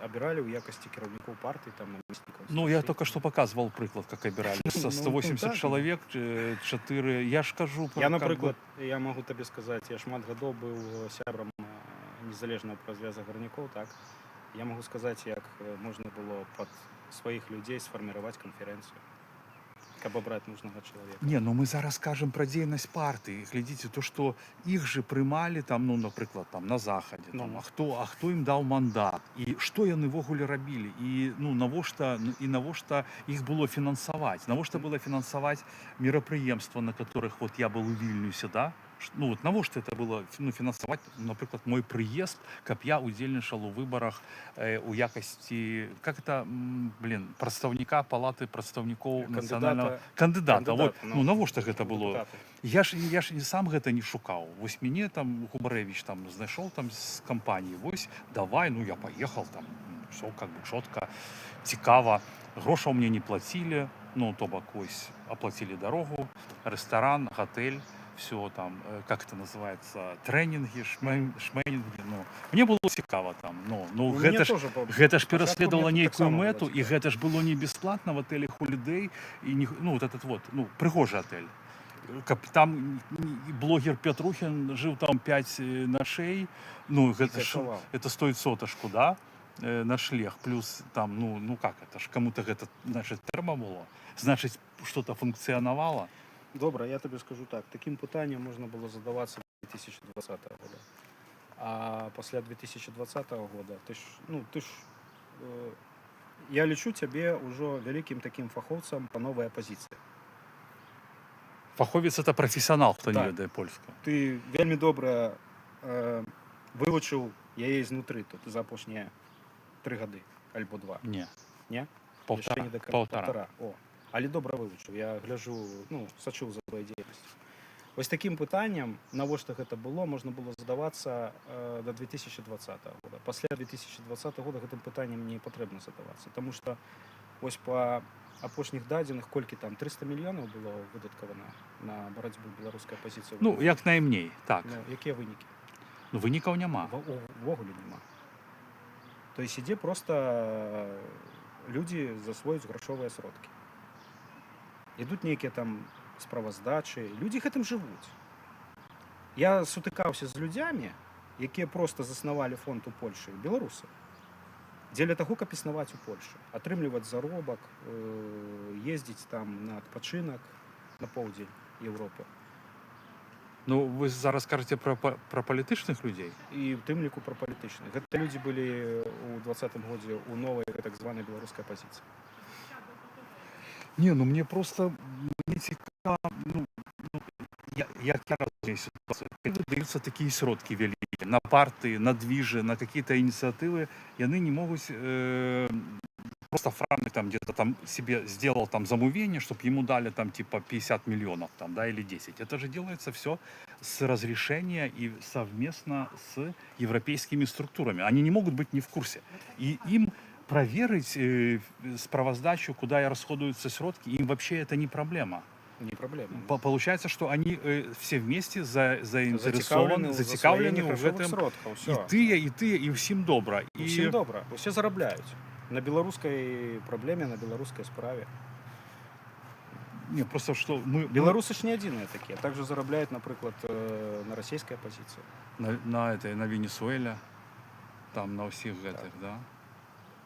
абіралі ў якасці кіраўнікоў партыі, там, намеснікаў. Ну, я только что показывал приклад, как обирали. 180 человек, 4... Я ж кажу... Я, напрыклад, я могу табе сказаць, я шмат гадоў быў сябрам незалежнага празвяза гарнякоў, так? Я могу сказаць, як можна было пад сваіх людзей сфарміраваць канферэнцыю, каб абраць нужнага чалавека. Не, ну мы зараз кажам пра дзейнасць партыі. Глядзіце, то, што іх же прымалі там, ну, напрыклад, там, на захадзе, там, а хто ім даў мандат, і што яны ввогуле рабілі, і, ну, навошта іх было фінансаваць, навошта было фінансаваць мерапрыемства, на которых вот я был у Вільнюсе, да? Ну, вот навошта это было, ну, фінансаваць, напрыклад, мой прыезд, каб я удзельнічаў у выбарах у якасці, как это, блин, прадстаўніка палаты прадстаўнікоў нацыянальнага кандыдата. Вот, ну, навошта гэта было? Я ж сам гэта не шукаў. Вось мяне там Губаревич там знайшоў там з кампаніі. Вось, давай, ну, я паехал там, все как бы чётка, цікава. Грошаў мне не плацілі, ну, то бок, вось, оплатили дорогу, ресторан, готель. Все там, как это называется, тренинги, шмейнинги, ну, мне было цікаво там, ну гэта ж пераследовало нейкую мэту, і гэта ж было не бесплатно в отеле Holiday, і не, ну, вот этот вот, ну, прыгожий отель. Там блогер Петрухин жил там 5 ночей, ну, это стоит соточку, да, на шлег, плюс там, ну как это ж, кому-то это, значит, термо было, значит, что-то функционовало. Добре, я тобі скажу так, таким питанням можна було задаватися 2020 года. А після 2020 года я лічу тебе уже великим таким фаховцем по новой опозиції. Фаховец это професіонал, хто не ведає польську. Ти вельми добре вивчив її знутри тут за останні 3 роки, або 2. Ні. Ні? Полтора. О. Але добре вивчив, я гляжу, ну, сачу за твоєю діяльністю. Ось таким питанням, навошта гэта было, можна було задаватися до 2020 года. Після 2020 года гэтым питанням не потрібно задаватися, тому що ось по апошніх дадзених, колькі там, 300 мільйонів було видатковано на боротьбу білоруської опозиції? Ну, як найменей, так. Ну, які виніки? Ну, виніків нема. Ввогуле нема. Тобто іде просто люди засвоюють грошові сродки. Ідуть нейкія там справаздачы, людзі гэтым жывуць. Я сутыкаўся з людзямі, якія проста заснавалі фонд у Польшы, беларусы, дзеля таго, каб існаваць у Польшы, атрымліваць заробак, ездзіць там на адпачынак на поўдзень Еўропы. Ну, вы зараз кажаце пра палітычных людзей? І ў тым ліку пра палітычных. Гэта людзі былі ў 2020 годзе ў новай так званай беларускай апозіцыі. Не, ну мне просто мне цікаво, як я разумею ситуацию. Коли даються такі сродки великі на партії, на двіжі, на какие-то ініціативи, яны не можуть просто Франк там где-то там себе сделал там замовение, чтобы ему дали там типа 50 миллионов там, да, или 10. Это же делается все с разрешения и совместно с европейскими структурами. Они не могут быть не в курсе. И им проверить справоздачу, куда расходуются сродки, им вообще это не проблема. Не проблема. Получается, что они все вместе Зацікавлені заинтересованы, у зацікавлені засвоєнні в грошових этом. сродків. И Все. ты, и всем добро. Всім добре. Усі заробляють. На білоруській проблемі, на білоруській справі. Не, просто что мы Білоруси ж не єдині такі. Також заробляють, наприклад, на російській опозиції. на Венесуэле, там на всіх гэтых, да.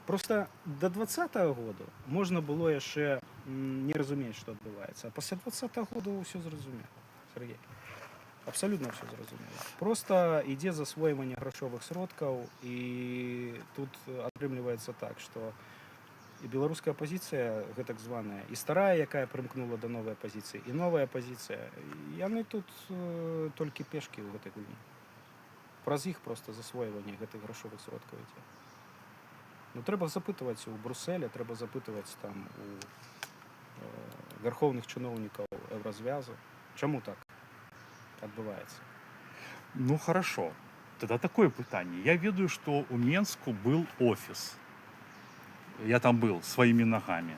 Просто до 20-го року можна було ще не розуміти, що відбувається. А після 20-го року все зрозуміло, Сергій. Абсолютно все зрозуміло. Просто йде засвоювання грошових сродків, і тут атрымліваецца так, що і беларуская опозиція, так званая, і старая, яка примкнула до нової опозиції, і нова опозиція, яны тут тільки пешки в гэтай гульні. Праз іх просто засвоювання гэтых грошовых сродкаў ідзе. Ну, треба запитувати у Брюсселі, треба запитувати там у верховних чиновників Єврозв'язу. Чому так відбувається? Ну хорошо. Тогда такое питание. Я ведаю, что у Менску был офис. Я там был своими ногами.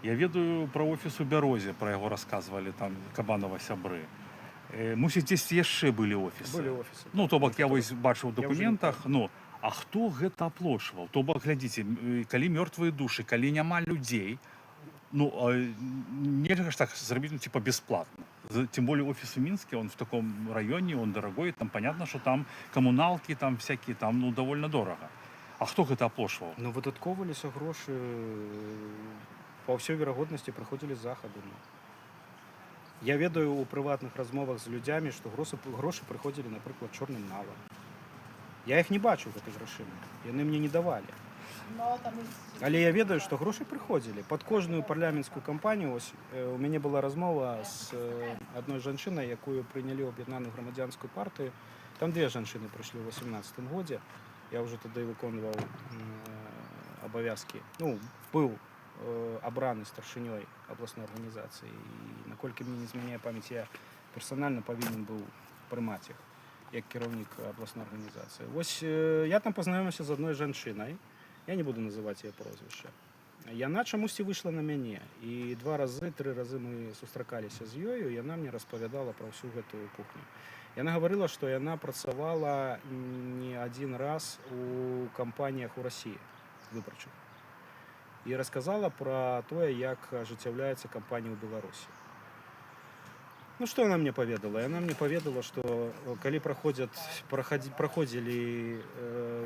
Я ведаю про офис у Бярозі, про його розказували там Кабанова сябры. Мусить, здесь яшчэ былі офісы. Былі офісы. Ну, то бок я вось бачыў у Я дакументах, ну, а хто гэта аплошваў? То бок, глядзіце, калі мёртвыя душы, калі няма людзей, ну, нельга ж так зрабіць, ну, типа, бесплатно. Тем более офис в Минске, он в таком районе, он дорогой, там понятно, что там коммуналки, там всякие, там, ну, довольно дорого. А хто гэта аплошваў? Ну, выдаткоўваліся грошы, па ўсёй верагоднасці прыходзілі з захаду. Ну. Я ведаю у прыватных размовах з людзямі, што грошы прыходзілі, напрыклад, чорным налам. Я іх не бачу, гэтых грашыма. Яны мне не давалі. Але я ведаю, што грошы прыходзілі. Пад кожную парламенцкую кампанію, ось, у мяне была размова з адной жанчынай, якую прынялі ў аб'яднаную грамадзянскую партыю. Там две жанчыны прыйшлі ў 18 годзе. Я уже тады выконваў абавязкі. Ну, быў абраны старшынёй абласной арганізацыі. І наколькі мне не змяняе памяць, я персанальна павінен быў прымаць іх як кіраўнік абласной арганізацыі. Вось я там пазнаёміўся з адной жанчынай. Я не буду называць яе прозвішча. Яна чамусьці выйшла на мяне. І 2 разы, 3 разы мы сустракаліся з ёю, і яна мне распавядала пра ўсю гэтую кухню. Яна гаварыла, што яна працавала не адзін раз у кампаніях у Расіі выбарчых. І расказала пра тое, як ажыццяўляецца кампанія ў Беларусі. Ну, што яна мне паведала? Яна мне паведала, што калі праходзілі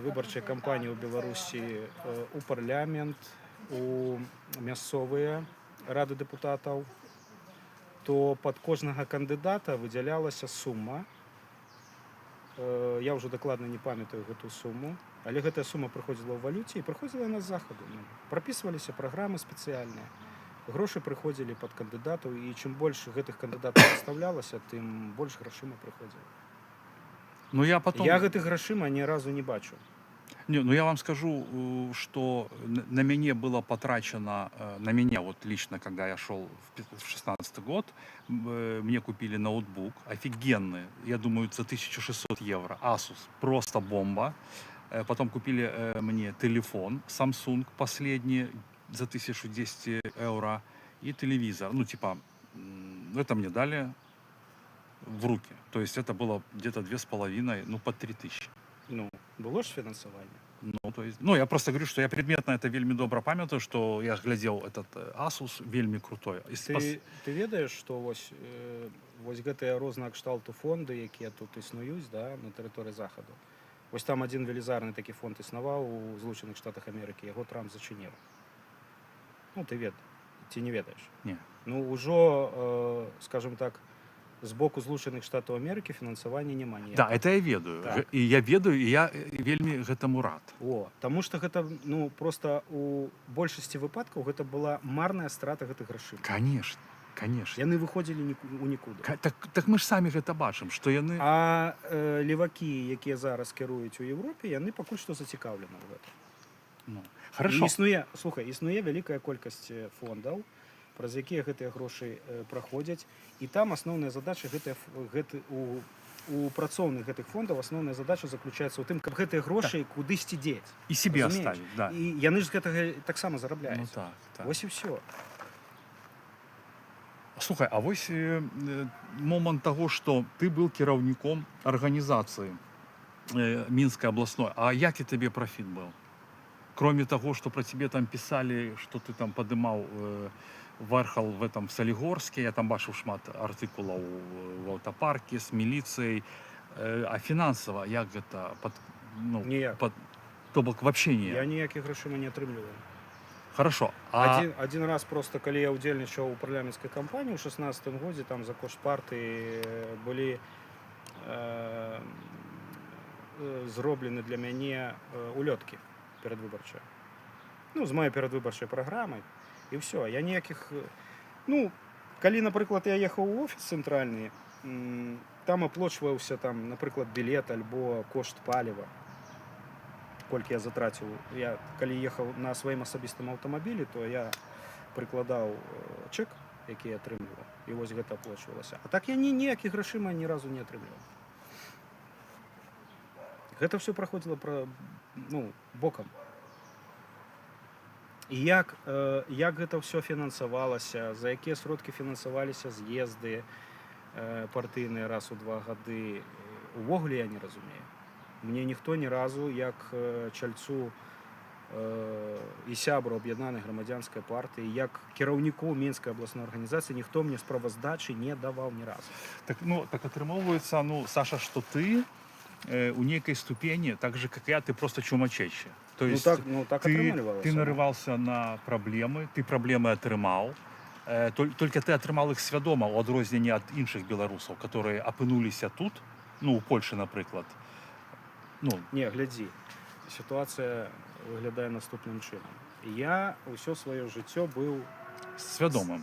выбарчыя кампаніі ў Беларусі у парламент, у мясцовыя рады дэпутатаў, то пад кожнага кандыдата выдзялялася сума. Я ўжо дакладна не памятаю гэтую суму, але гэтая сума прыходзіла ў валюце і прыходзіла яна з захаду. Прапісваліся праграмы спецыяльныя. Грошы прыходзілі пад кандыдатаў, і чым больш гэтых кандыдатаў пастаўлялася, тым больш грашыма прыходзіла. Ну, я гэтых грашыма ні разу не бачу. Не, ну я вам скажу, что на меня было потрачено, на меня вот лично, когда я шел в 16 год, мне купили ноутбук офигенный, я думаю, за 1600 евро, Asus, просто бомба. Потом купили мне телефон Samsung последний за 1200 евро и телевизор. Ну, типа, это мне дали в руки. То есть это было где-то 2,5, ну, по 3000. Ну, было ж фінансаванне. Ну, то есть, ну, я просто говорю, что я предметно это вельми добра памятаю, что я глядел этот Asus вельми крутой. Ты ведаеш, што вось гэтыя рознага кшталту фонды, якія тут існуюць, да, на тэрыторыі захаду. Вось там адзін велізарны такі фонд існаваў у Злучаных Штатах Амерыкі, яго Трамп зачыніў. Ну, ты ці не ведаеш? Не. Ну, ужо, скажем так, з боку Злучаных Штатаў Амерыкі фінансавання няма ніякага. Да, это я ведаю. Так. І я ведаю, і я вельмі гэтаму рад. Таму што гэта, ну, просто у большасці выпадкаў гэта была марная страта гэтых грашыў. Конечно, конечно. Яны выходзілі у нікуды. Так мы ж самі гэта бачым, што яны... А левакі, якія зараз кіруюць у Европе, яны пакуль што зацікаўлены ў гэтым. Ну, І хорошо. існує вялікая колькасць фондаў, праз якія гэтыя грошы праходзяць, і там асноўная задача у працоўных гэтых фондаў асноўная задача заключаецца ў тым, каб гэтыя грошы кудысьці дзець. И себе Разумееш? оставить, да. І яны ж з гэтага таксама Ну зарабляюць. так, так. Вось і все. Слухай, а вось момант таго, што ты быў кіраўніком арганізацыі Мінскай абласной, а які табе прафіт быў? Кроме того, что про тебе там писали, что ты там подымал Вархал в этом в Солигорске, я там бачыў шмат артыкулаў в аўтапарке с міліцыяй, а фінансава як гэта Ніяк. то бок вообще Я ніяк. ніякіх грашыма не атрымліваю. Хорошо. Один раз просто, калі я ўдзельнічаў у парламенцкай кампаніі ў 16 годзе, там за кошт партыі былі зроблены для мяне улёткі перадвыбарчыя. Ну, з маёй перадвыбарчай праграмай. І ўсё. Я ніякіх... Ну, калі, напрыклад, я ехаў у офіс цэнтральны, там аплочваўся, там, напрыклад, білет альбо кошт паліва. Колькі я затраціў. Я, калі ехаў на сваім асабістым аўтамабілі, то я прыкладаў чэк, які я атрымліваў, і вось гэта аплачвалася. А так я ніякіх грашыма ні разу не атрымліваў. Гэта все праходзіла бокам. І як гэта ўсё фінансавалася, за якія сродкі фінансаваліся з'езды партыйныя раз у 2 гады, увогуле я не разумею. Мне ніхто ні разу, як чальцу і сябру аб'яднанай грамадзянскай партыі, як кіраўніку Мінскай абласной арганізацыі, ніхто мне справаздачы не даваў ні разу. Так атрымоўваецца, Саша, што ты у нейкай ступені, так же, как я, ты просто чумачэще. То есть так атрымлівалася. Ты нарывался на праблемы, ты праблемы атрымаў, только ты атрымаў іх свядома, у адрозненні ад іншых беларусаў, которые апынуліся тут, у Польшы, напрыклад. Не, глядзі, сітуацыя выглядае наступным чынам. Я ўсё сваё жыццё быў свядомым,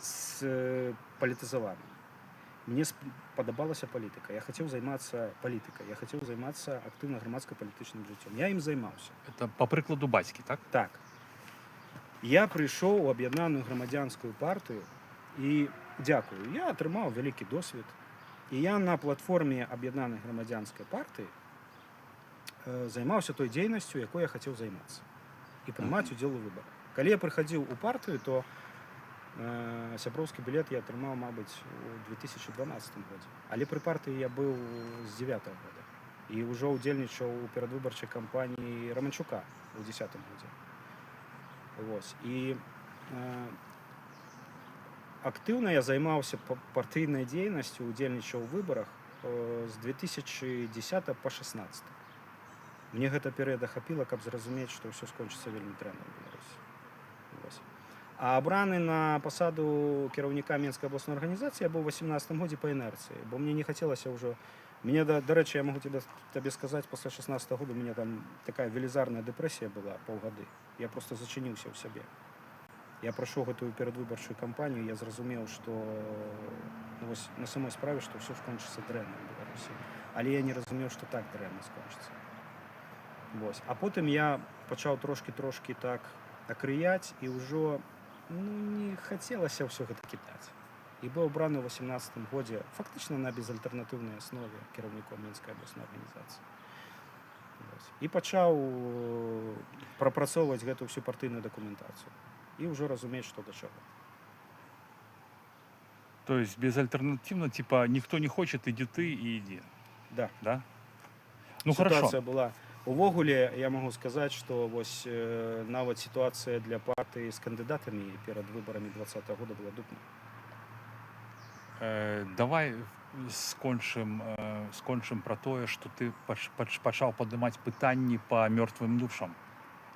палітызаваным. Мне падабалася палітыка. Я хацеў займацца палітыкай. Я хацеў займацца актыўна грамадска-палітычным жыццём. Я ім займаўся. Это па прыкладу бацькі, так? Так. Я прыйшоў у аб'яднаную грамадзянскую партыю і дзякую. Я атрымаў вялікі досвед. І я на платформе аб'яднанай грамадзянскай партыі займаўся той дзейнасцю, якой я хацеў займацца. І прымаць удзел у выбарах. Калі я прыхадзіў у партыю, то сяброўскі білет я атрымаў, мабыць, у 2012 годзе. Але пры партыі я быў з 9 года. І ўжо ўдзельнічаў у перадвыбарчай кампаніі Романчука у 10 годзе. Вось. І актыўна я займаўся партыйнай дзейнасцю, удзельнічаў у выбарах з 2010 па 16. Мне гэта перыяда хапіла, каб зразумець, што ўсё скончыцца вельмі дрэнна ў Беларусі. Вось. А абраны на пасаду кіраўніка Мінскай абласной арганізацыі я быў у 18 годзе па інерцыі, бо мне не хацелася ўжо... Мне, дарэчы, я магу табе сказаць, пасля 16 года у мяне там такая велізарная дэпрэсія была паўгады. Я просто зачыніўся ў сябе. Я прайшоў гэтую перадвыбарчую кампанію, я зразумеў, што на самой справе, што ўсё скончыцца дрэнна ў Беларусі. Але я не разумеў, што так дрэнна скончыцца. Вось. А потым я пачаў трошкі так акрыяць і ўжо не хацелася ўсё гэта кідаць. І быў абраны ў 18 годзе фактычна на безальтэрнатыўнай аснове кіраўніком Мінскай абласной арганізацыі. І пачаў прапрацоўваць гэту ўсю партыйную дакументацыю. І ўжо разумець, што да чаго. То есть безальтернативно, типа, никто не хочет, иди ты и иди. Да. Да? Ситуация была. Увогуле, я могу сказать, что вось нават ситуация для партии с кандидатами перед выборами 2020 года была дупна. Давай скончым про тое, што ты пачаў падымаць пытанні па мёртвым душам.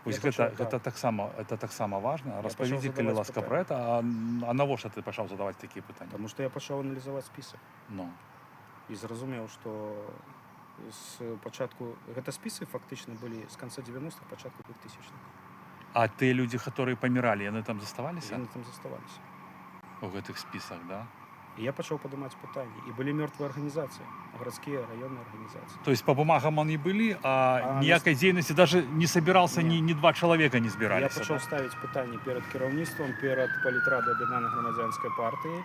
Гэта таксама важна. Распавядзі, калі ласка, пра гэта. А навошта ты пачаў задаваць такія пытанні? Таму што я пачаў аналізаваць спісак. І зразумеў, што з пачатку... Гэта спісы фактычна былі з канца 90-х, пачатку 2000-х. А тыя людзі, которые паміралі, яны там заставаліся? Яны там заставаліся. У гэтых спісах, да? И я пачаў падымаць пытанні. І былі мёртвыя арганізацыі, гарадскія, районныя арганізацыі. То есть по бумагам они были, а А ніякай дзейнасці даже не собирался, Не. ни два человека не Я збіралися. пачаў Да? ставіць пытанні перад кіраўніцтвам, перад палітрадай аб'яднанай грамадзянскай партыі.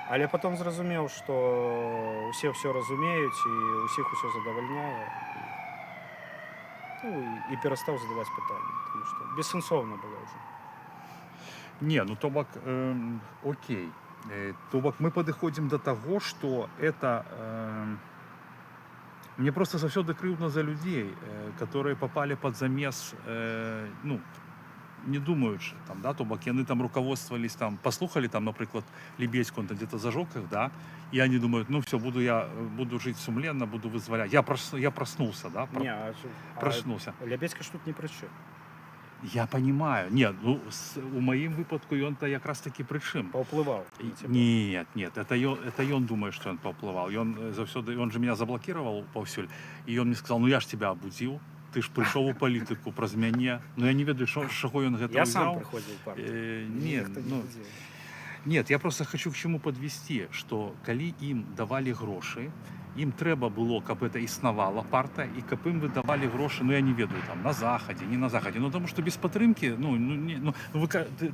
Але потом зразумеў, што ўсе ўсё разумеюць і ўсіх усё задавальняе. Ну, і перастаў задаваць пытанні, тому што бессэнсоўна было ўжо. Не, ну то бок, окей. То бок мы падыходзім до того, что это... Мне просто заўсёды крыўдна за людзей, которые попали под замес, ну, не думаючы, там, да, то бок яны там руководствовались, там, послухали, там, напрыклад, Лебедьку, он там где-то зажег их, да, и они думают, ну все, буду жить сумленно, буду вызволять. Я проснулся, да, Не, проснулся. Лябедзька ж тут не пры чым. Я понимаю. Нет, ну, у моим выпадку он-то якраз таки причым. Паўплываў. Нет, это он думает, что он поплывал. Он же меня заблокировал повсюль. И он мне сказал, ну я ж тебя обудил, ты ж пришел у политику праз мяне. Ну я не ведаю, чаго ён гэта Я ўзяў. сам прыходзіў у партію. Нет, Ніхто не ну, будзіў. нет, я просто хочу к чему подвести, что калі им давали грошы, им трэба было, каб это існавала партия, и каб им выдавали грошы, ну я не ведаю, там, на Захаде, не на Захаде, ну потому что без падтрымки,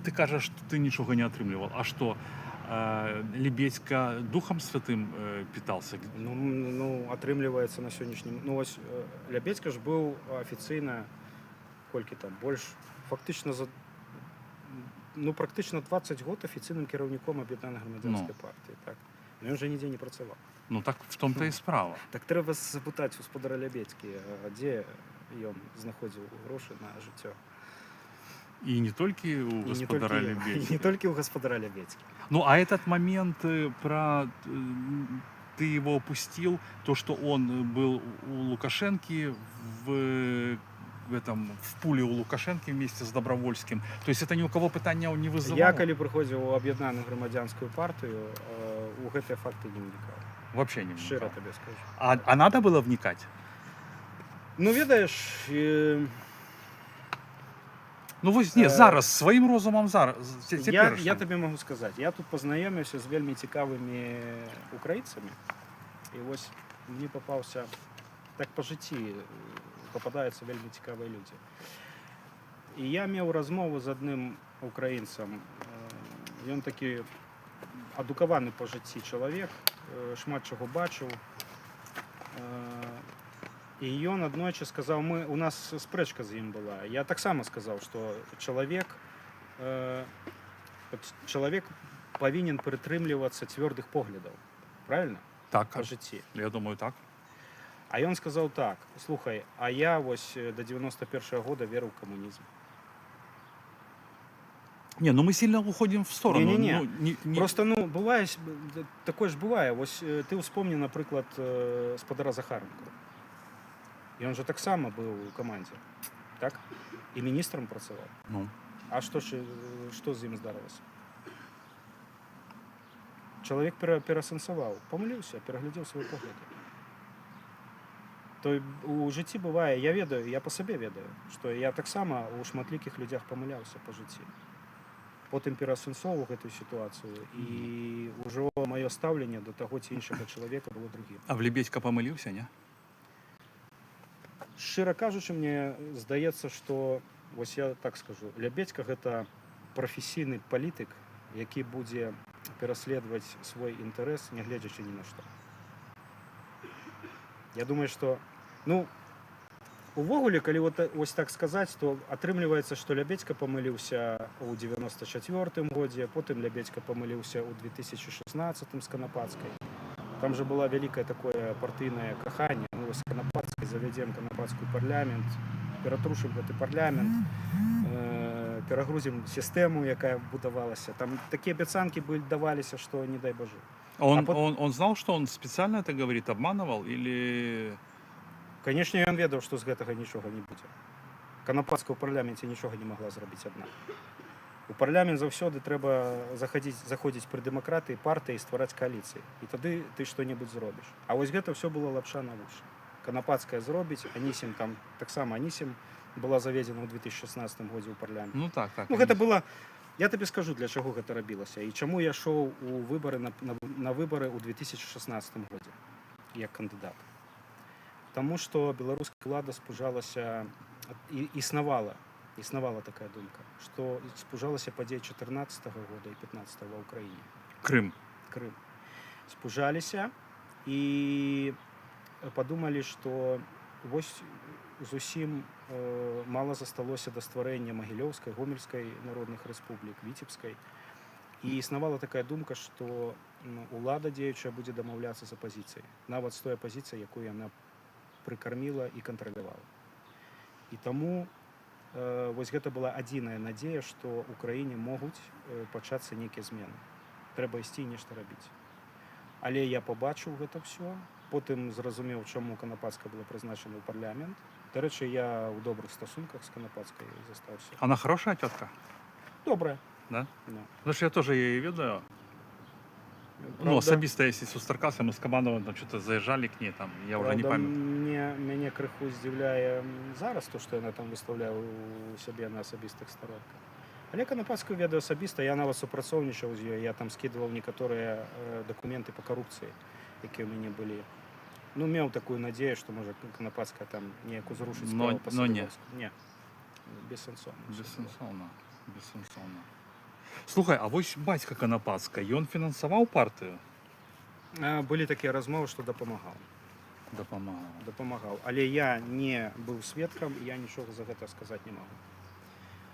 ты кажаш, что ты ничего не атрымлівал, а что, Лебедька Духом Святым питался? Ну, атрымліваецца на сённяшнім... Ну, вось, Лябедзька ж быў афіцыйна, колькі там, больш, фактычна практычна 20 год афіцыйным кіраўніком аб'яднанай грамадзянскай партыі, так. Но ён жа нідзе не працаваў. Ну так в том-то и справа. Так трэба запытаць у спадара Лябедзькі, дзе ён знаходзіў грошы на жыццё. И не только у господара І Лебедьки. не толькі ў гаспадара Лябедзькі. Ну а этот момент ты его упустил, то, что он был у Лукашенки в пуле у Лукашенки вместе с Добровольским. То есть это ни у кого пытання не вызывало? Я, калі прыходзіў у аб'яднаную грамадзянскую партыю, у гэтыя факты не ўнікаў. Вообще не вникал. Шчыра табе скажу. А надо было вникать? Ну, ведаеш, Ну вось не, зараз, сваім розумам зараз, я табе магу сказаць, я тут пазнаёміўся з вельмі цікавымі украінцамі, і вось мне папаўся, так па жыцці попадаюцца вельмі цікавыя людзі. І я меў размову з адным украінцам, ён такі адукаваны па жыцці чалавек, шмат чаго бачыў, і ён аднойчы сказаў, у нас спрэчка з ім была, я таксама сказаў, што чалавек павінен прытрымлівацца цвёрдых поглядаў, правильно? Так, Па жыцці. я думаю, так. А ён сказаў так, слухай, а я вось до 91-го года верыў у камунізм. Не, ну мы сильно уходим в сторону. Не. Просто, бывае, такое ж бывае. Вось ты ўспомні, напрыклад, спадара Захаренко. Ён жа таксама быў у камандзе, так? І міністрам працаваў. Ну. А што з ім здарылася? Чалавек перасэнсаваў, памыліўся, пераглядзеў свае погляды. То у жыцці бывае, я ведаю, я па сабе ведаю, што я таксама у шматлікіх людзях памыляўся па жыцці. Потым перасэнсоўваў гэтую сітуацыю, і ўжо маё стаўленне да таго ці іншага чалавека было другім. А в Лебедька памыліўся, не? Шчыра кажучы, мне здаецца, што, вось я так скажу, Лябедзька гэта прафесійны палітык, які будзе пераследаваць свой інтарэс, нягледзячы ні на што. Я думаю, што, увогуле, калі вось так сказаць, то атрымліваецца, што Лябедзька памыліўся ў 94-м годзе, потым Лябедзька памыліўся ў 2016-м з Канапацкай. Там же была вялікае такое партыйнае каханне, з Канапацкай завядзем канапацкую парламент, ператрушым гэты парламент, перагрузім сістэму, якая будавалася. Там такія абяцанкі даваліся, што не дай божа. Он знал, что он специально это говорит, обманывал или... Конечно, ён ведаў, што з гэтага нічога не будзе. Канапацка ў парламенце нічога не магла зрабіць адна. У парламент заўсёды трэба заходзіць пры дэмакратыі, партыі, ствараць кааліцыі. І тады ты што-небудзь зробіш. А вось гэта ўсё было лапша на вушы. Канапацкая зробіць, Анісім таксама Анісім была заведзена ў 2016 годзе ў парламент. Ну так. Гэта была Я тобі скажу, для чого гэта рабілася і чаму я йшов у вибори на вибори у 2016 році як кандидат. Тому що білоруська влада спужалася, і існувала така думка, що спужалася подій 14 року і 15 в Україні. Крым. Крым. Спужаліся і подумали, што вось зусім мала засталося да стварэння Магілёўскай, Гомельскай народных рэспублік, Віцебскай. І існавала такая думка, што улада дзеючая будзе дамаўляцца з апазіцыяй, нават з той апазіцыяй, якую яна прыкарміла і кантралявала. І таму вось гэта была адзіная надзея, што ў краіне могуць пачацца нейкія змены. Трэба ісці і нешта рабіць. Але я побачыў гэта ўсё, потым зразумеў, чаму Канапацкая была прызначана ў парламент. Дарэчы, я ў добрых стасунках з Канапацкай застаўся. Она хорошая тетка? Добрая. Да? Да. Потому что я тоже ее ведаю. Ну, особисто, если сустракался, мы с Кабановым там что-то заезжали к ней, там, я уже не памятаю. Мяне крыху здзіўляе зараз то, што яна там выстаўляе у сябе на асабістых старонках. Але Канапацкую ведаю асабіста, я нават супрацоўнічаў з ёй, я там скідываў некаторыя дакументы па карупцыі, якія ў мяне былі. Ну, меў такую надзею, што можа Канапацкая там неяк узрушыць справу па Садоводску. Не, бессэнсоўна. Бессэнсоўна. Слухай, а вось бацька Канапацкая, ён фінансаваў партыю? Былі такія размовы, што дапамагаў. Дапамагаў. Але я не быў сведкам, і я нічога за гэта сказаць не магу.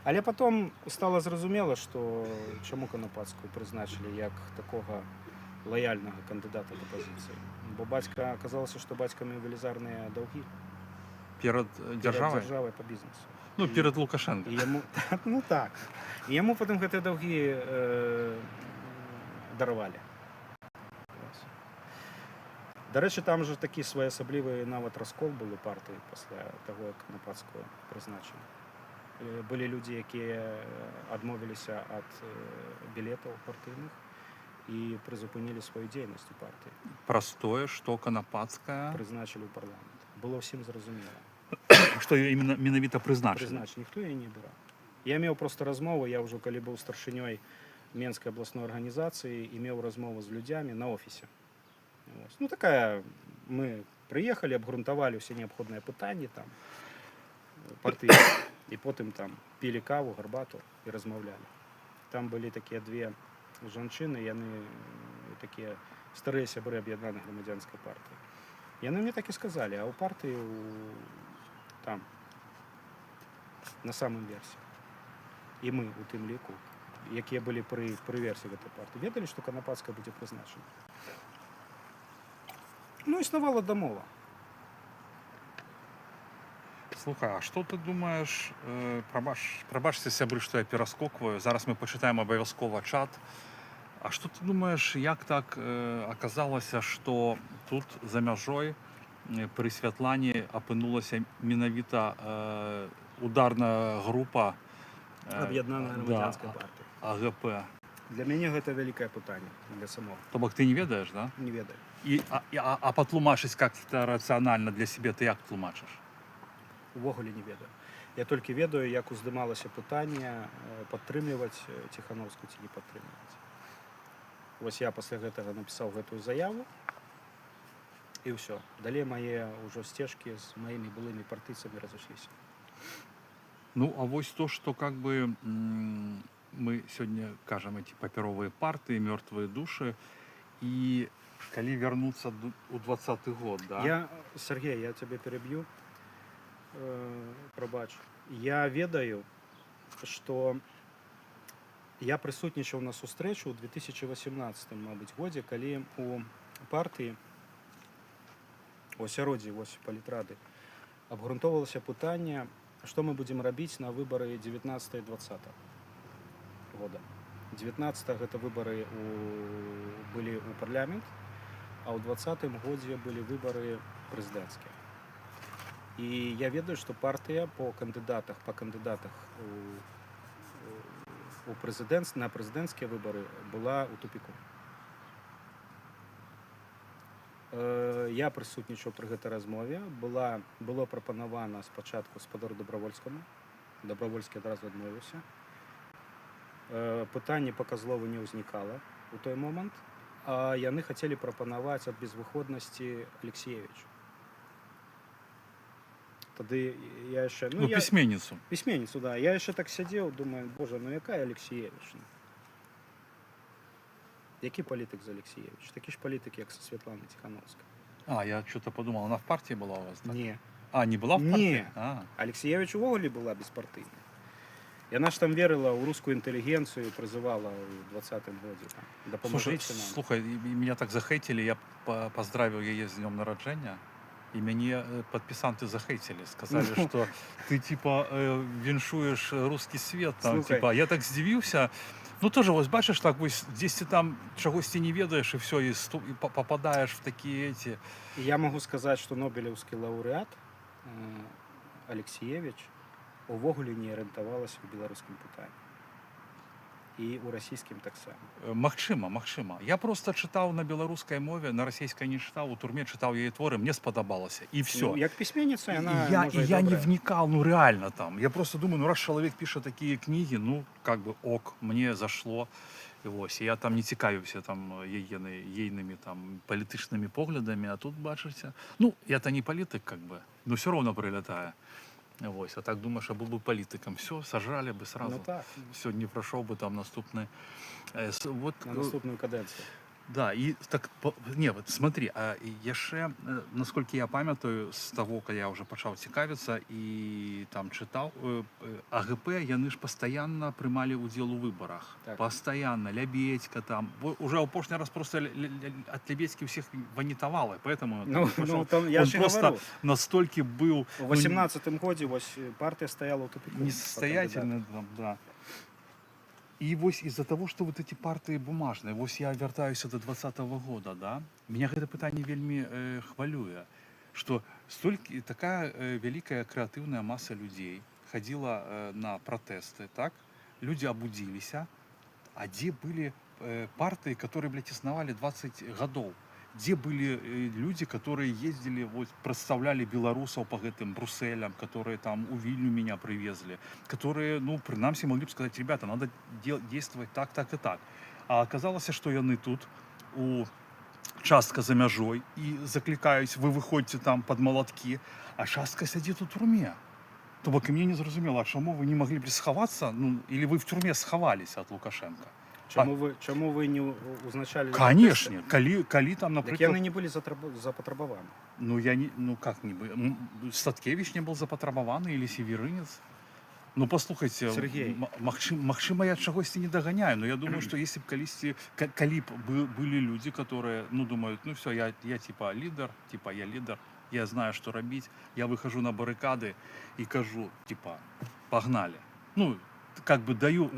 Але потом стало зразумела, што чаму Канапацкую прызначылі як такога лаяльнага кандыдата да пазіцыі. Бо бацька, аказалася, што бацька меў велізарныя даўгі. Перад дзяржавай? Перад дзяржавай па бізнесу. Ну, перед Лукашенко. Ну так. І яму потым гэтыя даўгі даравалі. Дарэчы, там жа такі своеасаблівы нават раскол быў у партыі пасля таго, як Канапацкую прызначылі. Былі людзі, якія адмовіліся ад білетаў партыйных і прызупынілі сваю дзейнасць у партыі. Простое, што Канапацкая прызначылі ў парламент. Было ўсім зразумела. Што менавіта прызначылі? Ніхто яе не браў. Я меў проста размову, я ўжо калі быў старшынёй Менскай абласной арганізацыі і меў размову з людзямі на офісе. Ну такая, мы прыехалі, абгрунтавалі ўсе неабходныя пытанні там партыі. І потым там пілі каву, гарбату і размаўлялі. Там былі такія две жанчыны, яны такія старыя сябры аб'яднанай грамадзянскай партыі. Яны мне так і сказалі, а ў партыі там на самым версе. І мы у тым ліку, якія былі пры версе гэтай партыі, ведалі, што Канапацкая будзе прызначана. Ну, існавала дамова. Слухай, а што ты думаеш, прабачце сябры, што я пераскокваю, зараз мы пачытаем абавязкова чат. А што ты думаеш, як так аказалася, што тут за мяжой пры Святлане апынулася менавіта ударная група аб'яднаная грамадзянская партыя. АГП? Для мяне гэта вялікае пытанне, для самого. То бок ты не ведаеш, да? Не ведаю. А патлумачыць как-то рацыянальна для сябе ты як тлумачыш? Увогуле не ведаю. Я толькі ведаю, як уздымалася пытанне падтрымліваць Ціхановскую ці не падтрымліваць. Вось я пасля гэтага напісаў гэтую заяву і ўсё. Далей мае ўжо сцежкі з маімі былымі партыйцамі разышліся. Ну, а вось то, што как бы мы сёння кажам эти папяровыя партыі, мёртвыя душы, і калі вярнуцца ў 20-й год, да? Сергей, я цябе пераб'ю. Прабач. Я ведаю, што я прысутнічаў на сустрэчу ў 2018, мабыць, годзе, калі у партыі, у асяроддзі палітрады, абгрунтоўвалася пытанне, што мы будзем рабіць на выбары 19-20 года. 19 гэта выбары былі ў парламент, а ў 20-м годзе былі выбары прэзідэнцкія. І я ведаю, што партыя на кандыдатах на прэзідэнцкія выбары была ў тупіку. Я прысутнічаў пры гэтай размове. Было прапанавана спачатку спадару Дабравольскаму. Дабравольскі адразу адмовіўся. пытанне па Казлову не ўзнікала у той момант, а яны хацелі прапанаваць ад безвыходнасці Алексеевича. Тады я яшчэ Ну, пісьменніцу. пісьменніцу, да, я яшчэ так сядзеў, думаю, боже, ну якая Алексеевич, ну? Які палітык з Алексеевич? Такі ж палітык, як са Святланай Ціхановскай. А, я что-то подумал, она в партии была у вас, да? Не. А, не была в партии? Не. А. Алексеевич увогуле была беспартыйнай. Яна ж там верыла ў рускую інтэлігенцыю, прызывала ў 20-м годзе. Слушай, Дапамажыце нам. слухай, меня так захейтили, я поздравил ее с днем народжения, и меня подписанты захейтили, сказали, что ты типа віншуешь русский свет, там, Слухай. типа, я так здзівіўся. Ну тоже вось бачиш, так вось десь ты там чагосьці не ведаеш, і все, і попадаешь в такие эти. Я могу сказаць, што нобелеўскі лаўрэат Алексеевич увогуле не арыентавалася ў беларускім пытанні. І ў расійскім таксама. Магчыма. Я просто чытаў на беларускай мове, на расійскай не чытаў, у турме чытаў яе творы, мне спадабалася, і все. Ну, як пісьменніца, яна Я не вникал, ну реально там. Я просто думаю, ну раз человек пишет такие книги, ну как бы ок, мне зашло. І ось, я там не цікавився там ейними там політичними поглядами, а тут бачите, ну я-то не політик, как бы, но все равно прилетає. Ось, а так думаешь, а был бы политиком, все, сожрали бы сразу. Ну так. Все, не прошел бы там наступный. Вот, На наступную каденцию. да, и так, не, вот смотри, а яшчэ, насколько я памятаю, з того, калі я уже пачаў цікавіцца і там чытаў, АГП, яны ж пастаянна прымалі ўдзел у выбарах. Так. Пастаянна, Лябедзька там, уже апошні раз просто от Лябедзькі ўсіх ванітавала, поэтому Ну, там, я он ж і просто говорю, настолькі быў у 18-м годзе вось партия стояла ў тупику. несостоятельны, там, да. И вот из-за того, что вот эти партии бумажные, вот я вертаюсь до 20-го года, да, меня это питание вельми хвалює, что столько, такая великая креативная масса людей ходила на протесты, так, люди обудились, а где были партии, которые, блядь, основали 20 годов? Где были люди, которые ездили, вот, представляли белорусов по этим Брюсселям, которые там у Вильню меня привезли, которые, ну, принамсі могли бы сказать, ребята, надо действовать так, так и так. А оказалось, что яны тут, у частка за мяжой, и закликаюсь, вы выходите там под молотки, а частка сидит у турме. То бок и мне не зразумела, а чому вы не могли бы сховаться, ну, или вы в тюрьме сховались от Лукашенко? Чому ви не узначали? Конечно, калі там, Так например... яны не были запатрабаваны. Ну, я не, ну как не бы, Статкевич не был запатрабаваны или Северынец. Ну, послухайте, Сергей. Магчыма, я чагосьці не догоняю, но я думаю, что если бы калі б были люди, которые, ну, думают, ну, все, я типа лидер, я знаю, что робить, я выхожу на баррикады и кажу, типа, погнали. Ну, как бы даю,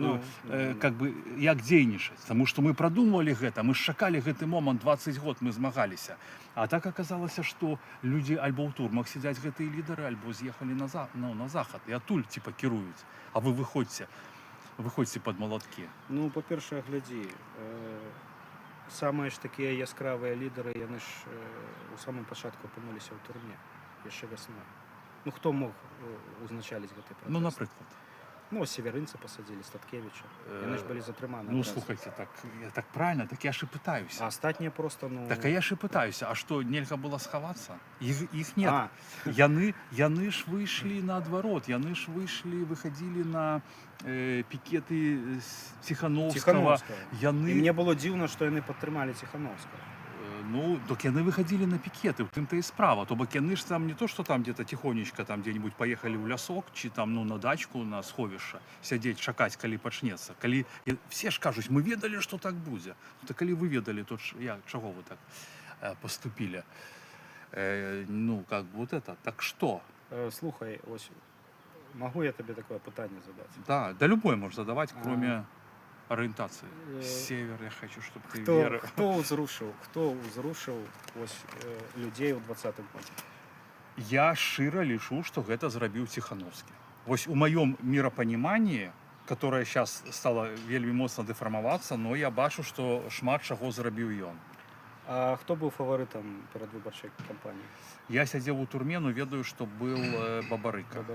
как бы, як дзейнічаць, потому что мы продумывали гэта, мы шакалі гэты момант 20 год, мы змагаліся. А так оказалось, что люди альбо ў турмах сидять гэтыя лідары, альбо з'ехалі на захад, і адтуль, типа, кіруюць. А вы выходзьце под молотки. Ну, па-першае, глядзі, самыя ж такія яскравыя лідары, яны ж у самым пачатку апынуліся ў турме, яшчэ вясной. Ну, хто мог узначаліць гэты працэс? Ну, напрыклад. Ну, Северынца посадили, Статкевича. Яны ж были затрыманы. Ну, слухайте, так правильно, так я ж и пытаюсь. А остатние просто, ну... Так а я ж и пытаюсь. А что, нельзя было сховаться? Их нет. Яны ж вышли наоборот. Яны ж выходили на пикеты Тихановского. И мне было дивно, что яны подтрымали Тихановского. Ну, так яны выходили на пикеты, в тым-то и справа. То бок яны ж там не то, что там где-то тихонечко там где-нибудь поехали в лясок, чи там, ну, на дачку, на сховище, сядзець, чакаць, калі пачнецца. Калі... Все ж кажуць, мы ведали, что так будзе. Так калі вы ведали, то чаго вы так поступили? Ну, как бы вот это. Так что? Слухай, ось, могу я тебе такое пытание задать? Да, любое можешь задавать, кроме... ориентации. Север, я хочу, чтобы ты верил. Хто узрушыў людей ў 20-м годзе? Я шчыра лічу, што гэта зрабіў Ціхановскі. Вось у маём мірапаніманні, которое сейчас стало вельмі моцна дэфармавацца, но я бачу, што шмат чаго зрабіў ён. А хто быў фаварытам перад выбарчай кампаніяй? Я сядзеў у турме, но ведаю, што быў Бабарыка.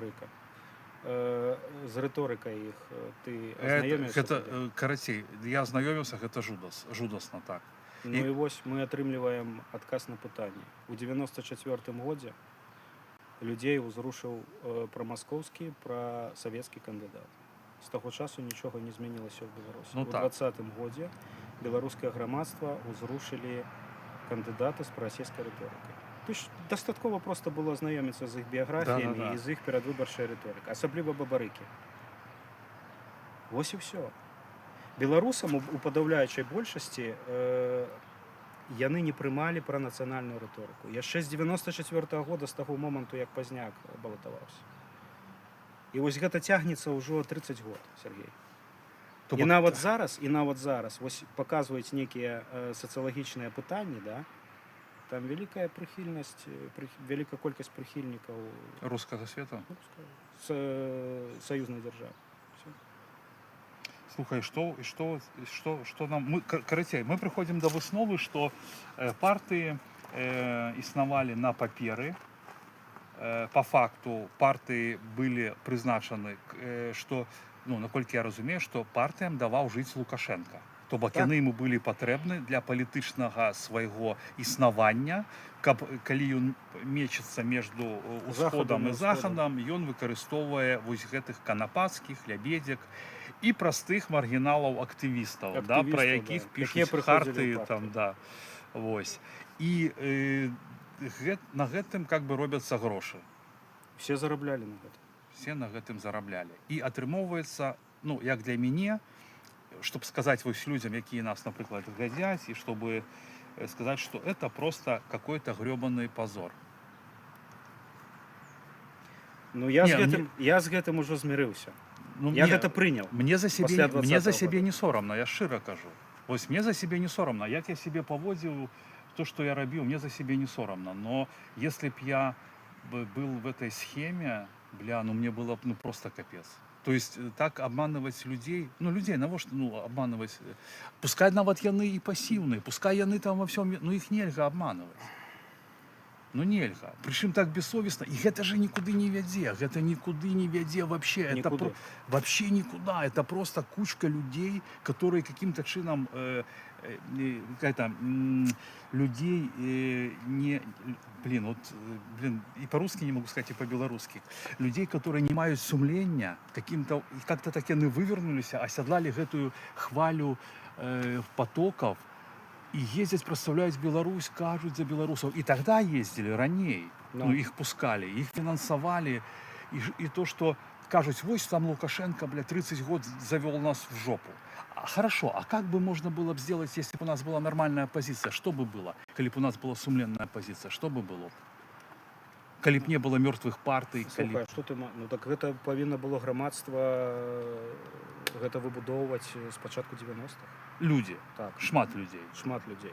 з рыторыкай іх ты Это, азнаёміўся? карацей, я знайомився, це жудасна так. Ну і вось мы атрымліваем адказ на пытанне. У 94-м годзе людзей узрушыў прамаскоўскі, прасавецкі кандыдат. З таго часу нічога не змянілася ў Беларусі. Ну, У так. 20-м годзе беларускае грамадства узрушылі кандыдата з прарасійскай рыторыкай. То есть дастаткова проста было азнаёміцца з іх біяграфіямі Да-да-да. і з іх перадвыбарчай рыторыкай, асабліва бабарыкі. Вось і ўсё. Беларусам у падаўляючай большасці яны не прымалі пра нацыянальную рыторыку. Яшчэ з 94-го года, з таго моманту, як Пазняк балатаваўся. І вось гэта цягнецца ўжо 30 год, Сергей. То І бок- нават зараз вось паказваюць некія сацыялагічныя пытанні, да? Там вялікая прыхільнасць, вялікая колькасць прыхільнікаў Рускага света. саюзнай дзяржавы. Всё. Слухай, что нам... Карацей, мы прыходзім да высновы, што партыі існавалі на паперы. По факту партыі былі прызначаны, што, ну, наколькі я разумею, што партыям даваў жыць Лукашенко. То бок Так. яны яму былі патрэбны для палітычнага свайго існавання, каб калі ён мечецца міжду усходам і захадам, ён выкарыстоўвае вось гэтых канапацкіх, лябедзек і простых маргіналаў актывістаў, да, пра якіх да, пішуць якія прыходзілі харты ў там, партыю. да. Вось. І на гэтым как бы робяцца грошы. Все зараблялі на гэта. Все на гэтым зараблялі. І атрымоўваецца, ну, як для мяне, чтобы сказать вось людям, якія нас, напрыклад, глядзяць, і чтобы сказать, что это просто какой-то грёбаный позор. Ну я з гэтым ужо змірыўся. Ну, Я гэта прыняў. Мне за пасля сябе 20-го не сорамна, я шчыра кажу. Вось мне за сябе не сорамна. Як я себе поводзіў, то, что я рабіў, мне за сябе не сорамна. Но если б я был в этой схеме, бля, ну мне было б просто капец. То есть так обманывать людей, ну людей, навошта, ну обманывать, пускай нават яны і пассіўныя, пускай яны там во всем, ну іх нельга обманывать. Ну нельга. Прычым так бессовестна, і гэта же нікуды не вядзе, гэта нікуды не вядзе вообще. Это вообще никуда. Это просто кучка людей, которые каким-то чином людей не... и по-русски не могу сказать, и по-белорусски. Людей, которые не маюць сумлення, каким-то, как-то так яны вывернуліся, асядлалі гэтую хвалю потоков, и ездят, прославляют Беларусь, кажут за белорусов. И тогда ездили, ранее. Ну, их пускали, их финансовали. И то, что кажут, вось там Лукашенко, 30 год завел нас в жопу. Хорошо, а как бы можно было бы сделать, если бы у нас была нормальная оппозиция? Что бы было? Коли бы у нас была сумленная оппозиция, что бы было? Коли б не было мертвых партий. Слухай, што ты... Ну так гэта павінна было грамадства гэта выбудоўваць з пачатку 90-х. Люди. Так. Шмат людей. Шмат людей.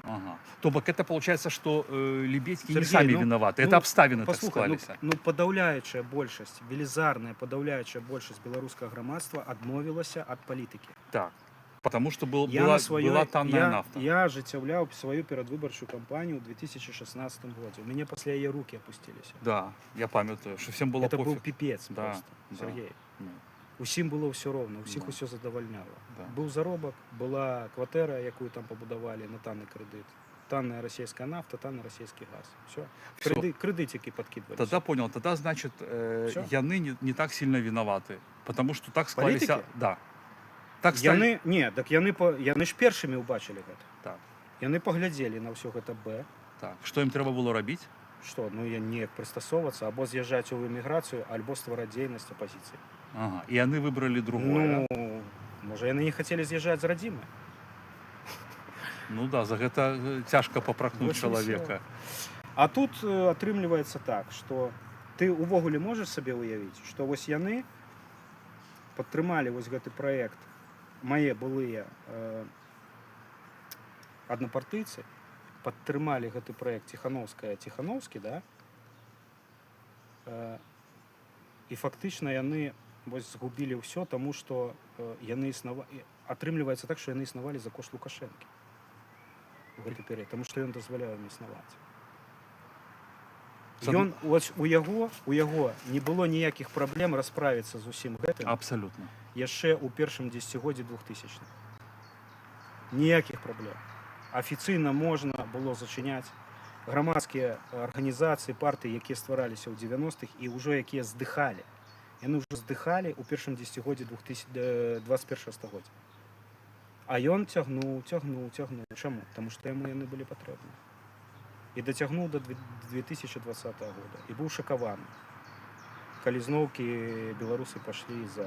Ага. То бок это получается, что Лебедьки не сами виноваты. Это обставины так склались. Ну падаўляючая большасць, велізарная падаўляючая большасць беларускага грамадства адмовілася ад палітыкі. Так. Потому что была танная нафта. Я ажыццяўляў сваю перадвыбарчую кампанію ў 2016 годзе. У мяне пасля яе рукі апусціліся. Да, я памятаю, что всем было пофиг. Это пофиг. был пипец просто, Сергей. Усім было ўсё роўна, усіх усё задавальняла. Быў заробак, была кватэра, якую там пабудавалі на танны крэдыт. Танная расійская нафта, танны расійскі газ. Всё. Крэдытики подкидывали. Тогда понял, тогда значит яны не так сильно виноваты, потому что так склались. Да. Так яны, не, так яны ж першымі ўбачылі гэта. Так. Яны паглядзелі на ўсё гэта Б. Так. Што ім трэба было рабіць? Што, ну я неяк прыстасоўвацца, або з'язджаць у эміграцыю, альбо ствараць дзейнасць апазіцыі. Ага. І яны выбралі другое. Ну, можа яны не хацелі з'язджаць з радзімы. Ну да, за гэта цяжка папракнуць чалавека. А тут атрымліваецца так, што ты увогуле можаш сабе ўявіць, што вось яны падтрымалі вось гэты праект, мае былыя аднапартыйцы, падтрымалі гэты праект Ціхановскі, да? І фактычна яны вось згубілі ўсё, таму што яны атрымліваецца так, што яны існавалі за кошт Лукашэнкі у гэты перыяд, таму што ён дазваляў ім існаваць. Ён, ось у яго не было ніякіх праблем расправіцца з усім гэтым Абсолютно. яшчэ ў першым дзесяцігоддзі 2000-х. Ніякіх праблем. Афіцыйна можна было зачыняць грамадскія арганізацыі, партыі, якія ствараліся ў 90-х і ўжо якія здыхалі. Яны ўжо здыхалі ў першым дзесяцігоддзі 21 стагоддзя. А ён цягнуў. Чаму? Таму што яму яны былі патрэбны. І дацягнуў да 2020 года. І быў шакаваны, калі зноўкі беларусы пашлі за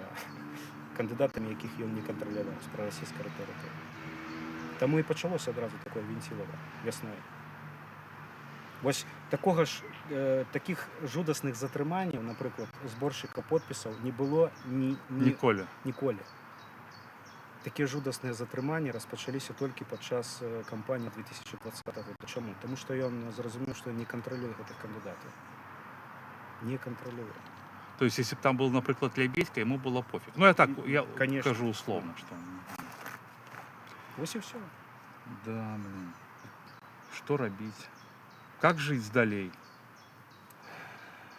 кандыдатамі, якіх ён не кантраляваў з прарасійскай рыторыкай. Таму і пачалося адразу такое венцілава вясной. Вось такіх жудасных затрыманняў, напрыклад, зборшчыка подпісаў не было Ніколі. Такія жудасныя затрыманні распачаліся толькі падчас кампаніі 2020 года. Чаму? Таму што ён зразумеў, што не кантралюе гэтых кандыдатаў. Не кантралюе. То есть, если бы там был, например, Лебедько, ему было пофиг. Ну, я так, я Конечно. скажу условно, что... Вось і все. Да, блин. Что робить? Как жить далей?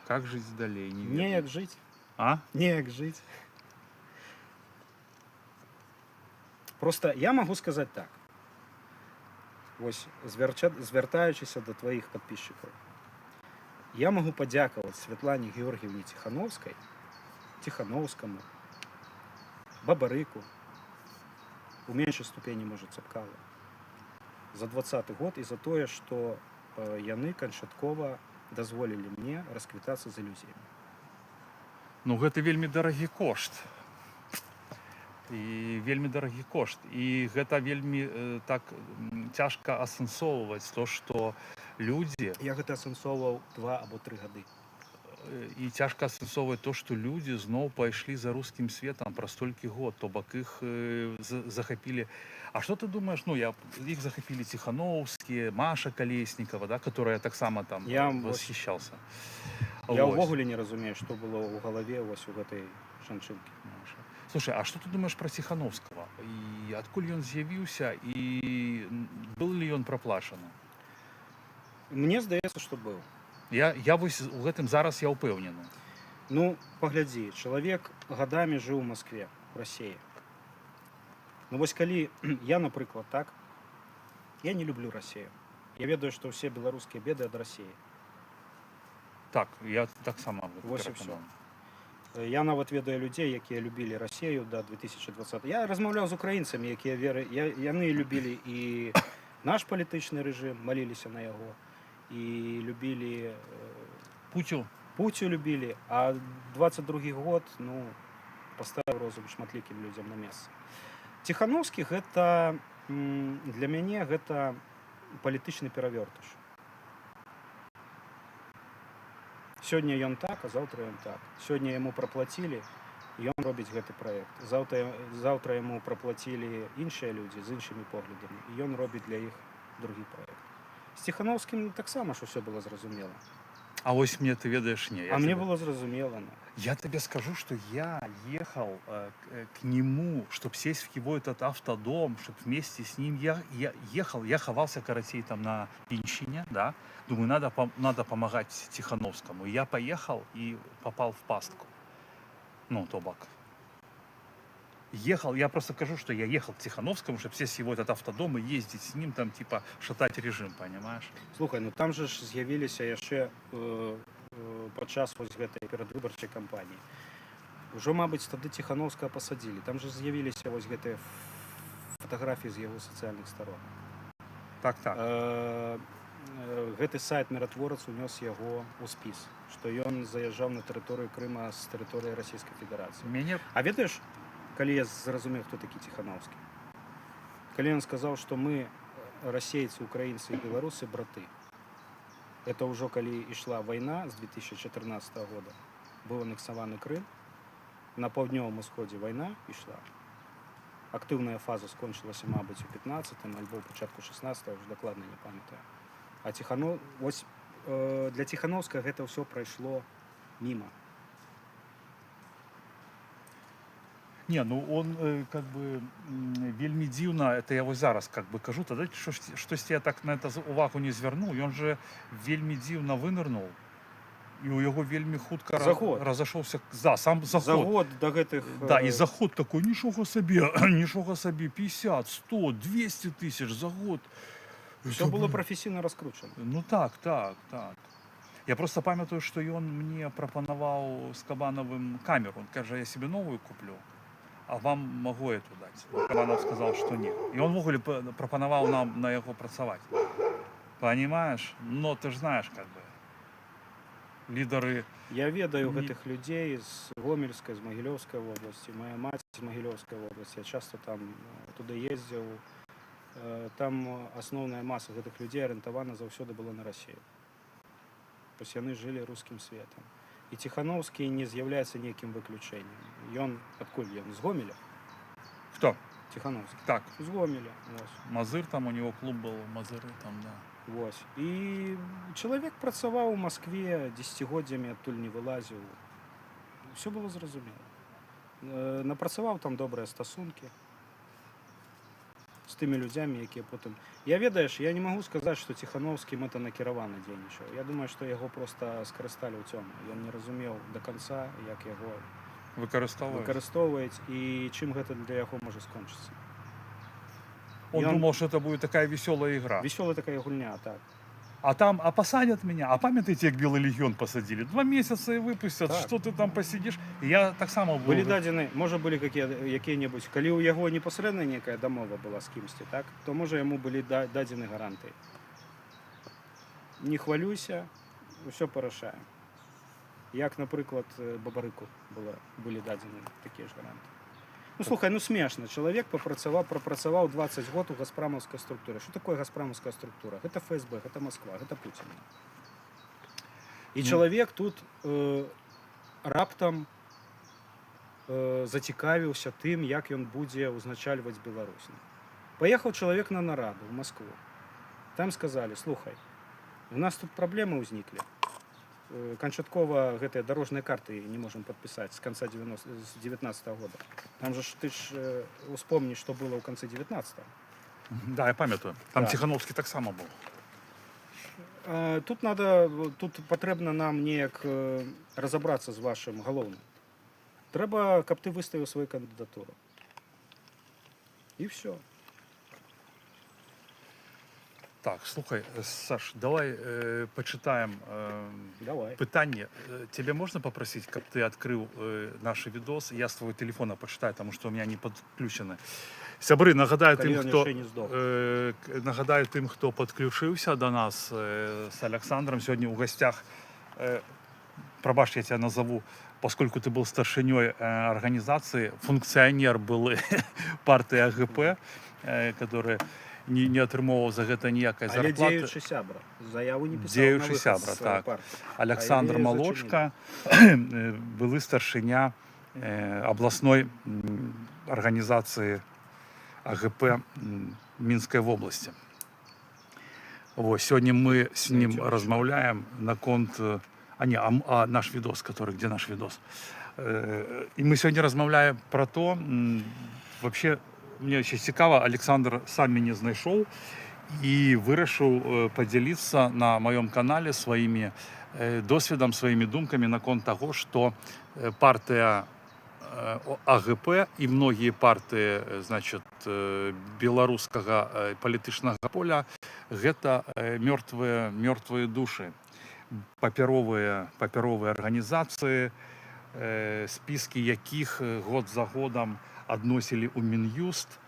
Как жить далей? Не Неяк жыць. А? Неяк жыць. Просто я могу сказать так. Вось, звяртаючыся до твоих подписчиков. Я могу падзякаваць Святлане Георгіевне Тихановскому, Бабарыку, у меншай ступені, может, Цапкала, за 20 год і за тое, што яны канчаткова дазволілі мне расквітацца з ілюзіямі. Ну, гэта вельмі дарагі кошт. І вельмі дарагі кошт. І гэта вельмі так цяжка асэнсоўваць то, што людзі... Я гэта асэнсоўваў 2 або 3 гады. І цяжка асэнсоўваць то, што людзі зноў пайшлі за рускім светам праз столькі год, то бок іх захапілі. А што ты думаеш, ну, іх захапілі Тихановскі, Маша Колеснікова, да, которая таксама там восхищался. Я ўвогуле не разумею, што было ў галаве вось у гэтай жанчынкі. Слушай, а что ты думаешь про Тихановского? И откуль он з'явіўся, и был ли он проплачаны? Мне здаецца, што быў. Я вось у гэтым зараз я ўпэўнены. Ну, паглядзі, чалавек гадамі жыў у Москве, у России. Ну вось калі я, напрыклад, так, я не люблю Россию. Я ведаю, што ўсе беларускія беды ад России. Так, я таксама. Вось і все. Я нават ведаю людзей, якія любілі Россию до 2020. Я размаўляў з украінцамі, якія яны любілі і наш палітычны рэжым, маліліся на яго, і любілі Путю любілі, а 22 год, ну, паставіў розум шматлікім людзям на месца. Тихановскі гэта для мяне гэта палітычны перавёртыш. Сёння ён так, а заўтра ён так. Сёння яму праплацілі, ён робіць гэты праект. Заўтра яму праплацілі іншыя людзі з іншымі поглядамі, і ён робіць для іх другі праект. З Тихановскім таксама ж усё было зразумела. А вось мне, ты ведаешь, не. Мне было зразумела. Я тебе скажу, что я ехал к нему, чтобы сесть в его этот автодом, чтобы вместе с ним я ховался, короче, там на Пинщине, да. Думаю, надо помогать Тихановскому. Я поехал и попал в пастку. Ну, тобак. Я просто скажу, что я ехал к Тихановскому, чтобы сесть в его этот автодом и ездить с ним, там, типа, шатать режим, понимаешь? Слухай, ну там же з'явіліся яшчэ падчас вось гэтай перадвыбарчай кампаніі. Ужо, мабыць, тады Тихановскага пасадзілі. Там же з'явіліся вось гэтыя фатаграфіі з яго сацыяльных старон. Так. Гэты сайт «Міратворац» унёс яго ў спіс, што ён заязджаў на тэрыторыю Крыма з тэрыторыі Расійскай Федэрацыі. А ведаеш, калі я зразумеў, хто такі Тихановскі? Калі ён сказаў, што мы, расейцы, украінцы і беларусы, браты. Это ўжо калі ішла вайна з 2014 года. Быў анексаваны Крым. На паўднёвым усходзе вайна ішла. Актыўная фаза скончылася, мабыць, у 15-м альбо ў пачатку 16-го, ўжо дакладна не памятаю. А для Тихановскага гэта ўсё прайшло міма. Не, ну он как бы вельмі дзіўна, это я вось зараз как бы кажу, тады штосьці я так на это увагу не звярнуў, ён же вельмі дзіўна вынырнуў і у яго вельмі хутка За год. разышоўся сам За заход. год до гэтых... Да, і заход такой, нічога сабе, 50, 100, 200 тысяч за год. Все было професійна раскручено. Ну так. Я просто памятаю, што ён мне прапанаваў з Кабанавым камеру. Он кажа, я себе новую куплю, а вам могу эту даць. Кабанов сказал, что нет. И он ввогуле прапанаваў нам на яго працаваць. Понимаешь? Но ты ж знаешь, как бы, лідары... Я ведаю гэтых людзей з Гомельскай, з Магілёўскай вобласці. Моя маці з Магілёўскай вобласці. Я часто там туды ездзіў. Там асноўная маса гэтых людзей арыентавана заўсёды была на Расію. Вось яны жылі рускім светам. І Ціхановскі не з'яўляецца нейкім выключэннем. Ён адкуль ён? З Гомеля? Кто? Ціхановскі. Так. З Гомеля. Вось. Мазыр, там у него клуб был, Мазыры там, да. Вось. І чалавек працаваў у Маскве, дзесяцігоддзямі адтуль не вылазіў. Все было зразумела. Напрацаваў там добрыя стасункі з тымі людзямі, якія потым... Я ведаеш, я не магу сказаць, што Ціхановскі мэтанакіравана дзейнічаў. Я думаю, што яго проста скарысталі ў цёму. Ён не разумеў да канца, як яго выкарыстоўваюць і чым гэта для яго можа скончыцца. Он думал, что это будет такая веселая игра. Веселая такая гульня, так. А посадят меня. А памятаете, как Белый легион посадили? 2 месяца и выпустят, так. Что ты там посидишь? И я так само был. Былі дадзены, можа былі якія-небудзь, калі ў яго непасрэдна нейкая дамова была з кімсьці, так, то можа яму былі дадзены гарантыі. Не хвалюйся, ўсё парашаем. Як, напрыклад, Бабарыку былі дадзены такія ж гарантыі. Ну, слухай, ну смешна. Чалавек прапрацаваў 20 год у газпрамаўскай структуры. Што такое газпрамаўская структура? Гэта ФСБ, гэта Москва, гэта Пуцін. І чалавек тут раптам зацікавіўся тым, як ён будзе ўзначальваць Беларусь. Паехаў чалавек на нараду ў Москву. Там сказалі, слухай, у нас тут праблемы ўзніклі. Канчаткова гэтыя дарожныя карты не можам падпісаць з канца 19 года. Там же ты ж успомні, што было ў канцы 19-го. Да, я памятаю. Там так. Ціхановскі таксама быў. Тут патрэбна нам неяк разабрацца з вашым галоўным. Трэба, каб ты выставіў сваю кандыдатуру. І все. Так, слухай, Саш, давай почитаем пытанне. Тебе можно попросить, как ты открыл наш видос? Я с твоего телефона почитаю, потому что у меня не подключены. Сябры, нагадаю тым, хто подключился до нас с Александром. Сегодня у гостях, пробачь, я тебя назову, поскольку ты был старшиней организации, функционер был партии АГП, который не атрымоўваў за гэта ніякай зарплаты. Але дзеючы сябра. Заяву не пісаў дзеючы сябра, так. Александр Малочка, былы старшыня областной организации АГП Минской области. Вот, сегодня мы с ним размаўляем наконт... наш видос, где наш видос? И мы сегодня размаўляем про то, вообще, мне ще цікава, Александр сам мяне знайшоў і вырашыў падзяліцца на маём канале сваімі досведам, сваімі думкамі наконт таго, што партыя АГП і многія партыі, значит, беларускага палітычнага поля гэта мёртвыя душы, папяровыя арганізацыі, спіскі якіх год за годам адносілі ў Мін'юст,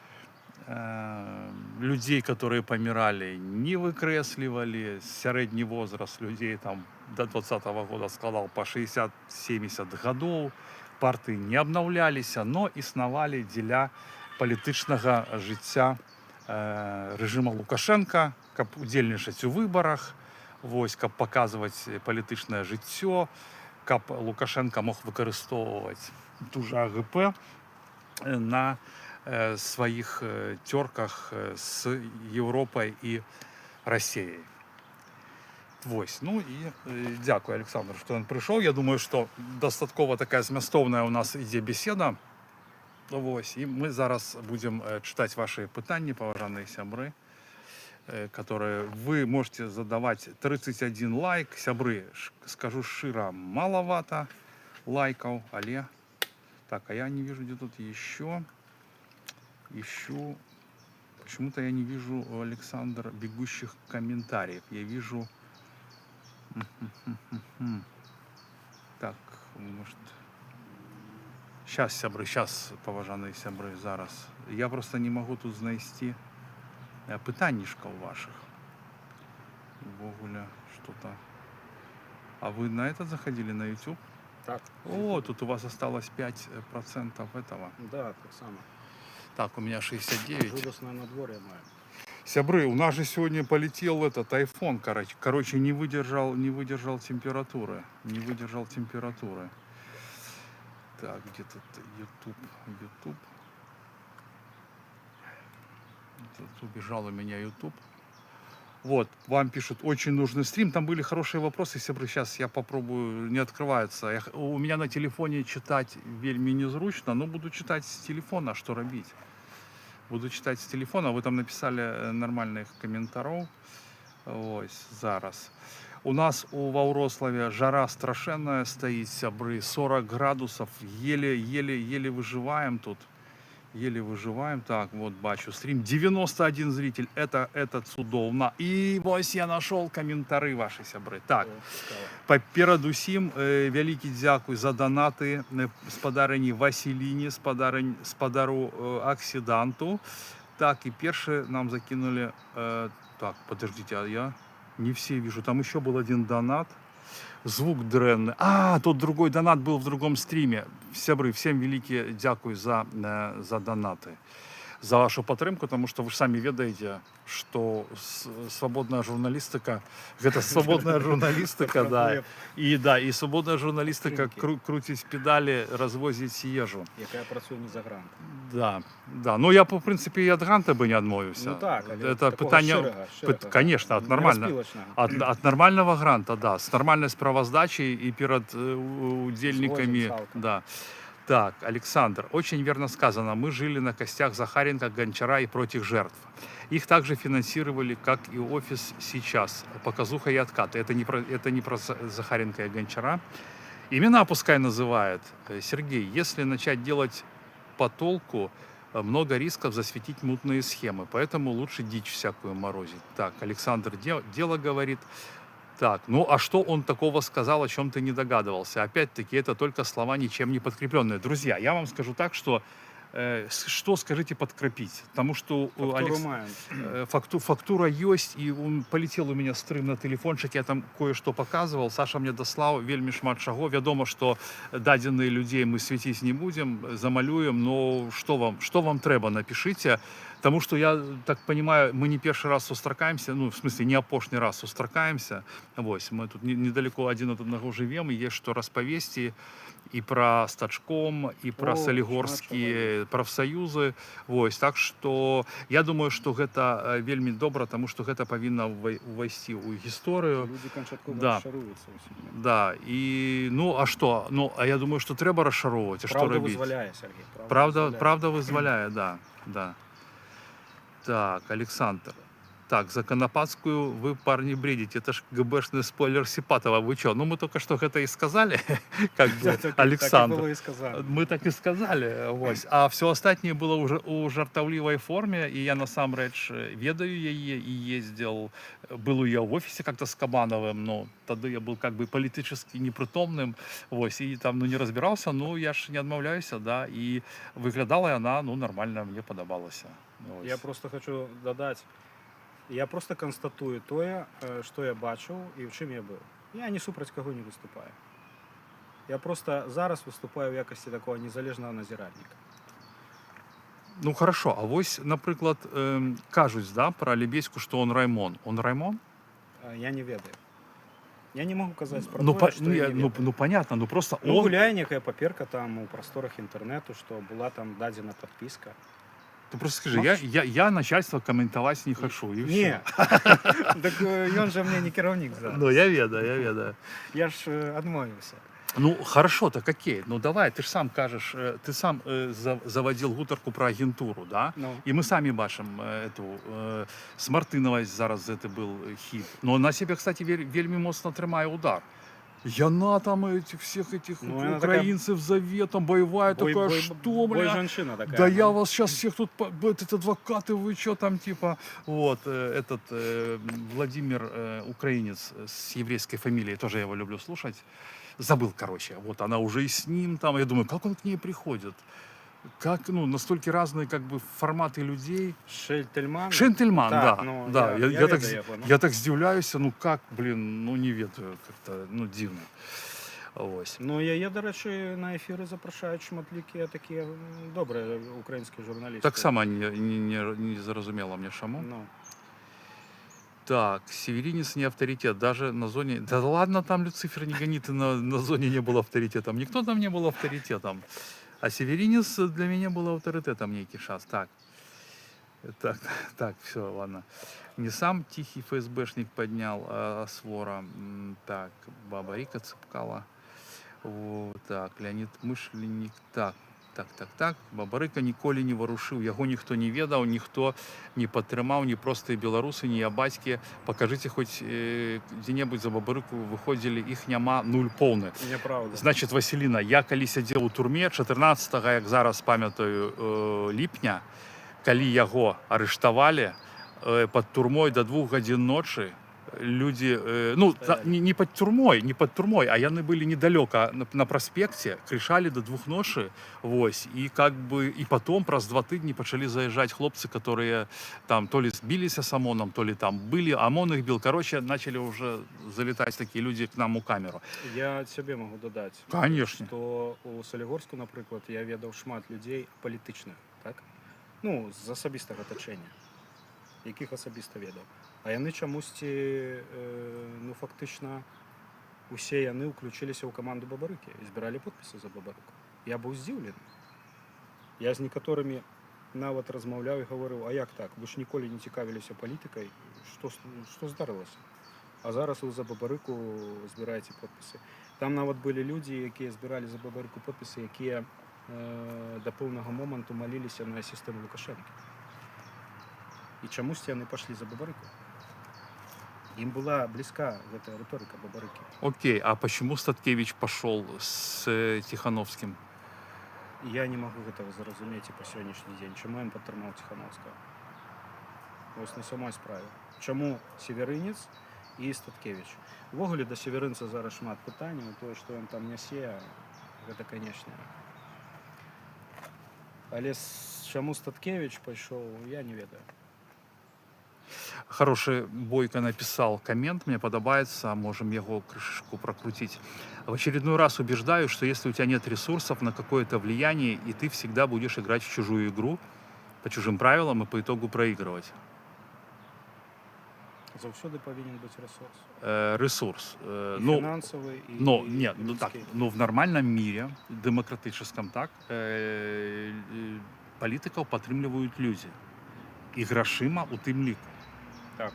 людзей, которые паміралі, не выкрэслівалі, сярэдні возраст людзей там до 20-го года складаў па 60-70 гадоў, партыі не абнаўляліся, но існавалі дзеля палітычнага жыцця рэжыма Лукашенка, каб удзельнічаць у выбарах, вось, каб паказваць палітычнае жыццё, каб Лукашенко мог выкарыстоўваць ту же АГП на своих терках с Европой и Россией. Вось. Ну и дякую, Александр, что он пришел. Я думаю, что достатково такая змястоўная у нас ідзе беседа. Вось. И мы зараз будем читать ваши пытанні, паважаныя сябры. которые вы можете задавать. 31 лайк. Сябры, скажу широ, маловато лайков. Але. Так, а я не вижу, где тут еще. Ищу. Почему-то я не вижу, Александр, бегущих комментариев. Я вижу... Так, может... Сейчас, сябры, сейчас, поважаные сябры, зараз. Я просто не могу тут знайти питаннишков ваших. Вогуля, что-то... А вы на это заходили, на YouTube? Так. О, тут у вас осталось 5% этого. Да, так само. Так, у меня 69. Жудасное надворье мое. Сябры, у нас же сегодня полетел этот айфон, короче, не выдержал температуры. Не выдержал температуры. Так, где тут YouTube. Тут убежал у меня YouTube. Вот, вам пишут, очень нужный стрим. Там были хорошие вопросы, сябры. Сейчас я попробую, не открывается. У меня на телефоне читать вельми незручно, но буду читать с телефона, что робить. Буду читать с телефона. Вы там написали нормальных комментарів. Ось, зараз. У нас у Ваурославе жара страшенная стоит, сябры. 40 градусов. Еле выживаем тут. Еле выживаем. Так, вот бачу стрим. 91 зритель. Это цудовно. И ось я нашел комментарі ваші, сябры. Так, передусім, великий дякую за донати спадарині Василіні, спадару Оксиданту. Так, и першие нам закинули... Так, подождите, а я не все вижу. Там еще был один донат. Звук дренный. А, тут другой донат был в другом стриме. Сябры, всем великие дякую за донаты. За вашу підтримку, тому що ви ж самі ведаєте, що свободна журналістика, це свободна журналістика, да. І свободна журналістика крутить педалі, розвозить їжу. Яка працює не за грант. Да. Ну я, в принципі, і від гранта би не відмовився. Ну так, це питання, звісно, від нормального гранта, да, з нормальною справоздачею і перед удільниками, да. Так, Александр, очень верно сказано. Мы жили на костях Захаренко, Гончара и прочих жертв. Их также финансировали, как и офис сейчас. Показуха и откаты. Это не про Захаренко и Гончара. Имена пускай называет. Сергей, если начать делать по толку, много рисков засветить мутные схемы. Поэтому лучше дичь всякую морозить. Так, Александр дело говорит. Так, ну а что он такого сказал, о чем ты не догадывался? Опять-таки, это только слова, ничем не подкрепленные. Друзья, я вам скажу так, что что скажите подкрепить? Потому что фактура есть, и он полетел у меня стрим на телефончик, я там кое-что показывал, Саша мне дослал вельми шмат шагов. Вядомо, что даденные людей мы светить не будем, замалюем, но что вам треба, напишите. Потому что, я так понимаю, мы не первый раз сустракаемся, ну, в смысле, не опошний раз сустракаемся. Вот, мы тут недалеко один от одного живем, и есть что расповести и про Стачком, и про Солигорские профсоюзы. Вот, так что я думаю, что это вельми добро, потому что это повинно увойти у историю. Люди кончатково да. розчаруються. Да, и, ну, а что? Ну, а я думаю, что треба розшаровувати, а правда что робить? Визволяє, Сергій. Правда вызволяет, да. Так, Александр. Так, за Конопатскую вы, парни, бредите. Это ж ГБшный спойлер Сипатова. Вы что? Ну, мы только что это и сказали, как бы, Александр. Мы так и сказали. Ось. А все остальное было уже у жартовливой форме. И я, насамрэч, ведаю ее и ездил. Был я в офисе как-то с Кабановым, но тогда я был как бы политически непритомным. Ось. И там, ну, не разбирался, но я ж не отмовляюсь, да. И выглядала она, ну, нормально, мне подобалось. Ось. Я просто хочу додать. Я просто констатую тое, што я бачыў і ў чым я быў. Я не супраць каго не выступаю. Я просто зараз выступаю в якасці такого незалежнага назірадніка. Ну хорошо, а вось, напрыклад, кажуць, да, про Алібеську, што он Раймон. Он Раймон? Я не ведаю. Я не могу казаць про ну, тое, што я не ведаю. Ну понятно, ну просто он... гуляе некая паперка там у прасторах інтэрнэту, што була там дадзена падпіска. Ты просто скажи, я начальство комментовать не хочу, и все. Так он же мне не керівник зараз. Ну, я ведаю. Я ж адмовився. Ну, хорошо, так окей. Ну, давай, ты ж сам кажешь, ты сам заводил гутарку про агентуру, да? Ну, І ми самі бачимо эту, з Мартиновою зараз це був хід. Но вона себе, кстати, вельми моцно тримає удар. И она там всех этих Ну, она украинцев зовет, там боевая такая, что, бля? женщина такая. Да я ну. вас сейчас всех тут, этот адвокаты, вы что там, типа, вот, этот Владимир, украинец с еврейской фамилией, тоже я его люблю слушать, забыл, короче, вот она уже и с ним там, я думаю, как он к ней приходит? Как, ну, настолько разные, как бы, форматы людей. Шельтельман. Шентельман, Так, да, ну, да, я я так, ведаю його, ну. я так здивляюся, ну как, блин, ну не ведаю, как-то, ну дивно. Ось. Ну, я, до речі, на ефіри запрошають шматліки такі добрі українські журналісти. Так само не зрозуміло мені чому. Ну, Так, Северинец не авторитет, даже на зоне... Да ладно, там Люцифер не гонит, и на зоне не был авторитетом. Никто там не был авторитетом. А Северинец для меня был авторитетом некий шанс. Так, все, ладно. Не сам тихий ФСБшник поднял, а свора. Так, Баба Рика цепкала. Вот, так, Леонид Мышленник. Так. Бабарыка ніколі не варушыў, яго ніхто не ведаў, ніхто не падтрымаў, ні простыя беларусы, ні я бацькі. Пакажыце хоць дзе-небудзь за Бабарыку выходзілі, іх няма, нуль поўны. неправда. Значит, Васіліна, я калі сядзеў у турме 14, як зараз памятаю, ліпня, калі яго арыштавалі, пад турмой до 2 гадзін ночы люди, ну, не под турмой, а яны были недалеко на проспекте, крышали до 2 ночи, вось, и как бы, и потом, праз 2 тыдні пачалі заезжать хлопцы, которые там то ли сбились с ОМОНом, то ли там были, ОМОН их бил, короче, начали уже залетать такие люди к нам у камеру. Я себе могу додати, Конечно. що у Солігорську, наприклад, я ведав шмат людей політичних, так? Ну, з особистого оточення, яких особисто ведав. А яны чамусьці, ну, фактычна, усе яны ўключыліся ў каманду Бабарыкі і збіралі подпісы за Бабарыку. Я быў здзіўлены. Я з некаторымі нават размаўляў і гаварыў, а як так? Вы ж ніколі не цікавіліся палітыкай, што здарылася? А зараз вы за Бабарыку збіраеце подпісы. Там нават былі людзі, якія збіралі за Бабарыку подпісы, якія да пэўнага моманту маліліся на сістэму Лукашэнкі. І чамусьці яны пашлі за Бабарыку. Им была близка эта риторика Бабарыки. Окей, а почему Статкевич пошел с Тихановским? Я не могу этого зразумець і по сённяшні дзень. Чаму ён падтрымаў Тихановского? Вось на самой справе. Чаму Северынец і Статкевич? Увогуле да Северынца зараз шмат пытанняў, тое, што ён там нясе, гэта, канечне. Але чаму Статкевич пайшоў, я не ведаю. Хороший Бойко написал коммент, мне подобается, можем его крышечку прокрутить. В очередной раз убеждаю, что если у тебя нет ресурсов на какое-то влияние, и ты всегда будешь играть в чужую игру, по чужим правилам и по итогу проигрывать. Заўсёды павінен быць ресурс. Ресурс. И Ну, финансовый, и но нет, ну так, людский. но в нормальном мире, демократическом так, политиков падтрымліваюць люди. И грашыма у тым ліку. Так.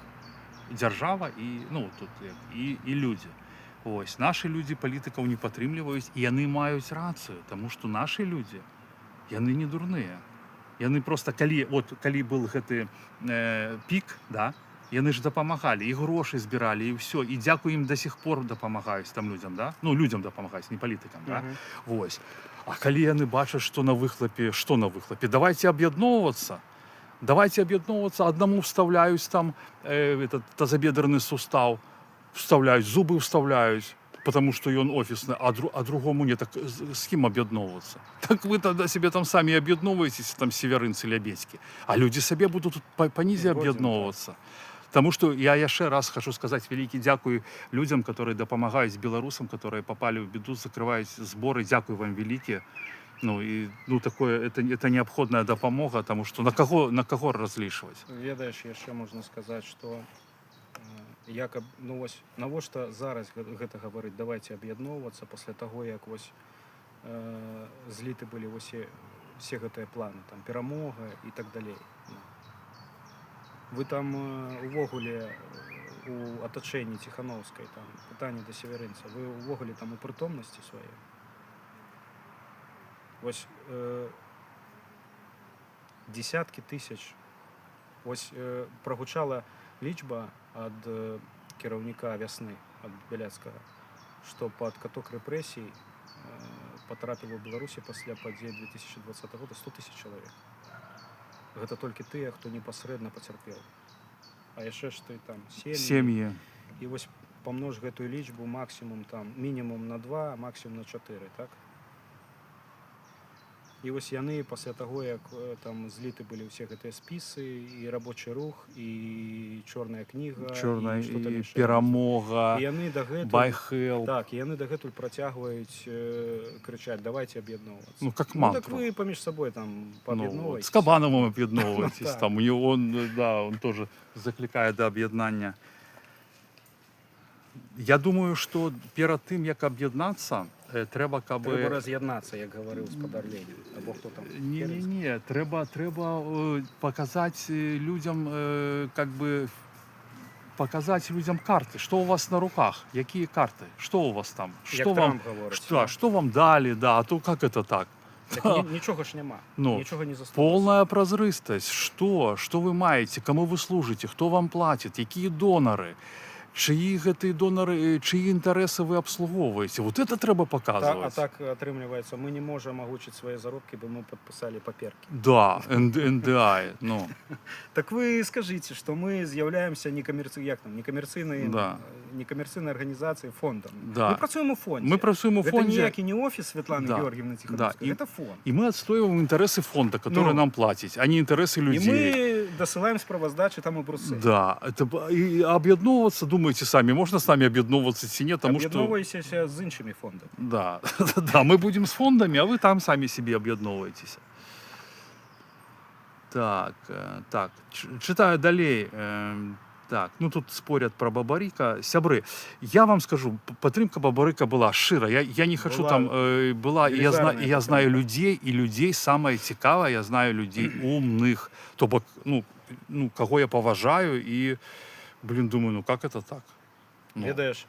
Держава і, ну, тут, і люди. Ось, наші люди палітикаў не падтрымліваюць, і яны маюць рацыю, тому што нашы люди, яны не дурныя. Яны просто, калі был гэты пік, да, яны ж дапамагалі, і грошы збіралі, і ўсё, і дзякую ім до сих пор дапамагаюць там людям, да? Ну, людям дапамагаюць, не палітыкам, да? Вось. А калі яны бачаць, што на выхлопе? Давайте об'ядноўвацца. Одному вставляють там этот тазобедренный сустав, зубы вставляють, потому что он офисный, а другому нет. Так с кем объединовываться? Так вы тогда себе там сами объединовываетесь, там северинцы или обедьки, а люди себе будут понизе объединовываться. Потому что я еще раз хочу сказать великий дякую людям, которые допомагають белорусам, которые попали в беду, закрывают сборы. Дякую вам велике. Ну, и, ну, такое, это необходная допомога, тому що на кого разлішувати? Ведаеш, яшчэ можна сказаць, што якаб, ну вось, навошта зараз гэта гаварыць, давайте аб'ядноўвацца пасля таго, як вось зліты былі все гэтыя планы, там, перамога і так далей. Вы там увогуле у оточенні Ціхановської, там, питання до северинця, ви увогуле там у притомності своєї? Ось десятки тисяч. Ось прогучала лічба від керівника «Весни», від Белецького, що під каток репресій потрапило в Білорусі після подій 2020 року 100 тисяч чоловік. Це тільки ті, хто непосередньо потерпів. А ще ж ти там сім'ї. І ось помнож цю лічбу максимум там, мінімум на 2, максимум на 4, так? І ось яны після того, як там зліты былі ўсе гэтыя спісы, і рабочы рух, і чорная кніга, Чорная, і перамога, байхел. Так, і яны дагэтуль працягваюць крычаць, давайте аб'ядноўвацца. Ну, как мантру. Так вы паміж сабой там поаб'ядноўваецесь. С Кабановым объединовываетесь, там, он тоже закликает до объединения. Я думаю, что перед тем, как объединяться, треба раз'єднатися, як говорив Спадар Ленін, або хто там. Ні, треба показати людям, показати людям карти. Що у вас на руках? Які карти? Що у вас там? Як Трамп говорить. Що вам дали? Да, а то як це так? Так, нічого ж нема, нічого не заслужилось. Полная прозрыстость. Что вы маете, кому вы служите, кто вам платит, какие доноры, чьи доноры, чьи интересы вы обслуговуєте. Вот это треба показывать. А так отрымливается, мы не можем огучить свои заробки, бо мы подписали паперки. Да, НДА, ну. Так вы скажите, что мы з'являємося некомерційною організацією, фондом. Да. Ми працюємо в фонді. Ми працюємо в фонді. Це ніякий не офіс Світлани Георгіївни Тихановської, це фонд. И мы отстаиваем интересы фонда, который нам платит, а не интересы людей. И мы досылаем справоздачи там и брусы. Да, и объединовываться, думаете сами, можно с нами объединовываться или нет, потому что... Объединовывайся с іншими фондами. Да, да, мы будем с фондами, а вы там сами себе объединовываетесь. Так, читаю далее. Так, ну тут спорят про Бабарика. Сябры, я вам скажу, підтримка Бабарика была шира. Я не хочу там была, и я знаю людей, и людей самое цікаве, я знаю людей умных, тобто, ну, кого я поважаю, и, думаю, ну как это так? Ну. Ведаеш,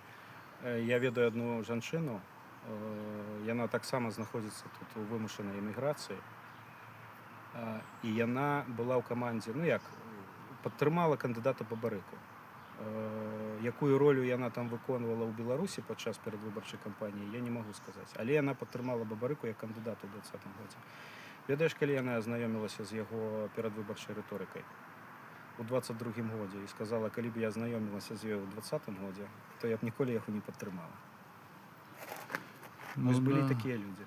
я ведаю одну жанчыну, яна таксама знаходзіцца тут у вымушанай эміграцыі, і яна была ў камандзе, падтрымала кандыдата Бабарыку. Якую ролю яна там выконвала ў Беларусі падчас перадвыбарчай кампаніі, я не магу сказаць. Але яна падтрымала Бабарыку як кандыдата ў 2020 годзе. Ведаеш, калі яна азнаёмілася з яго перадвыбарчай рыторыкай у 22-м годзе і сказала, калі б я азнаёмілася з ёй у 20-м годзе, то я б ніколі яго не падтрымала. Вось былі такія людзі.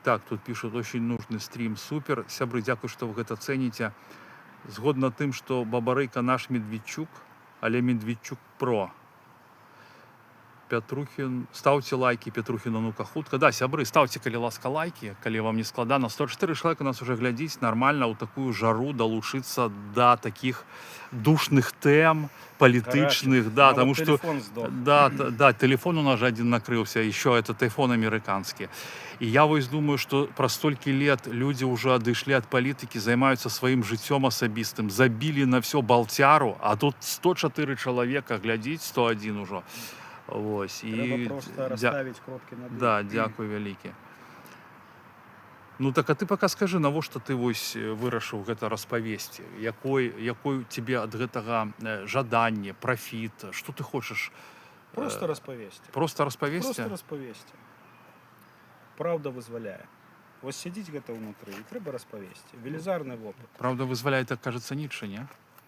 Так, тут пишут, очень нужный стрим, супер. Сябры, дякую, что вы это цените. Згодна тым, что Бабарыка наш Медведчук, але Медведчук про. Петрухин, ставьте лайки Петрухину, ну-ка хутка. Да, сябры, ставьте, калі ласка, лайки, калі вам не складана. 104 человека нас уже глядзіць, нормально у такую жару долучиться до таких душных тем, политичных, да, потому что да, телефон у нас же один накрылся, еще это телефон американский. И я вот думаю, что про столько лет люди уже отошли от политики, занимаются своим життем особистым, забили на все болтяру, а тут 104 человека, глядіть, 101 уже. Ось. Треба просто розставити кропки над «і». Да, дякую вялікі. Ну так, а ти пока скажи, навошта ти ось вырашыў гэта распавесці? Якой тебе ад гэтага жаданне, профіт? Што ты хочаш? Просто распавесці. Просто распавесці? Просто распавесці. Правда вызваляе. Вось сядзіць гэта ўнутры, і трэба распавесці. Велізарны вопыт. Правда вызваляе, так кажется, Ницше, не?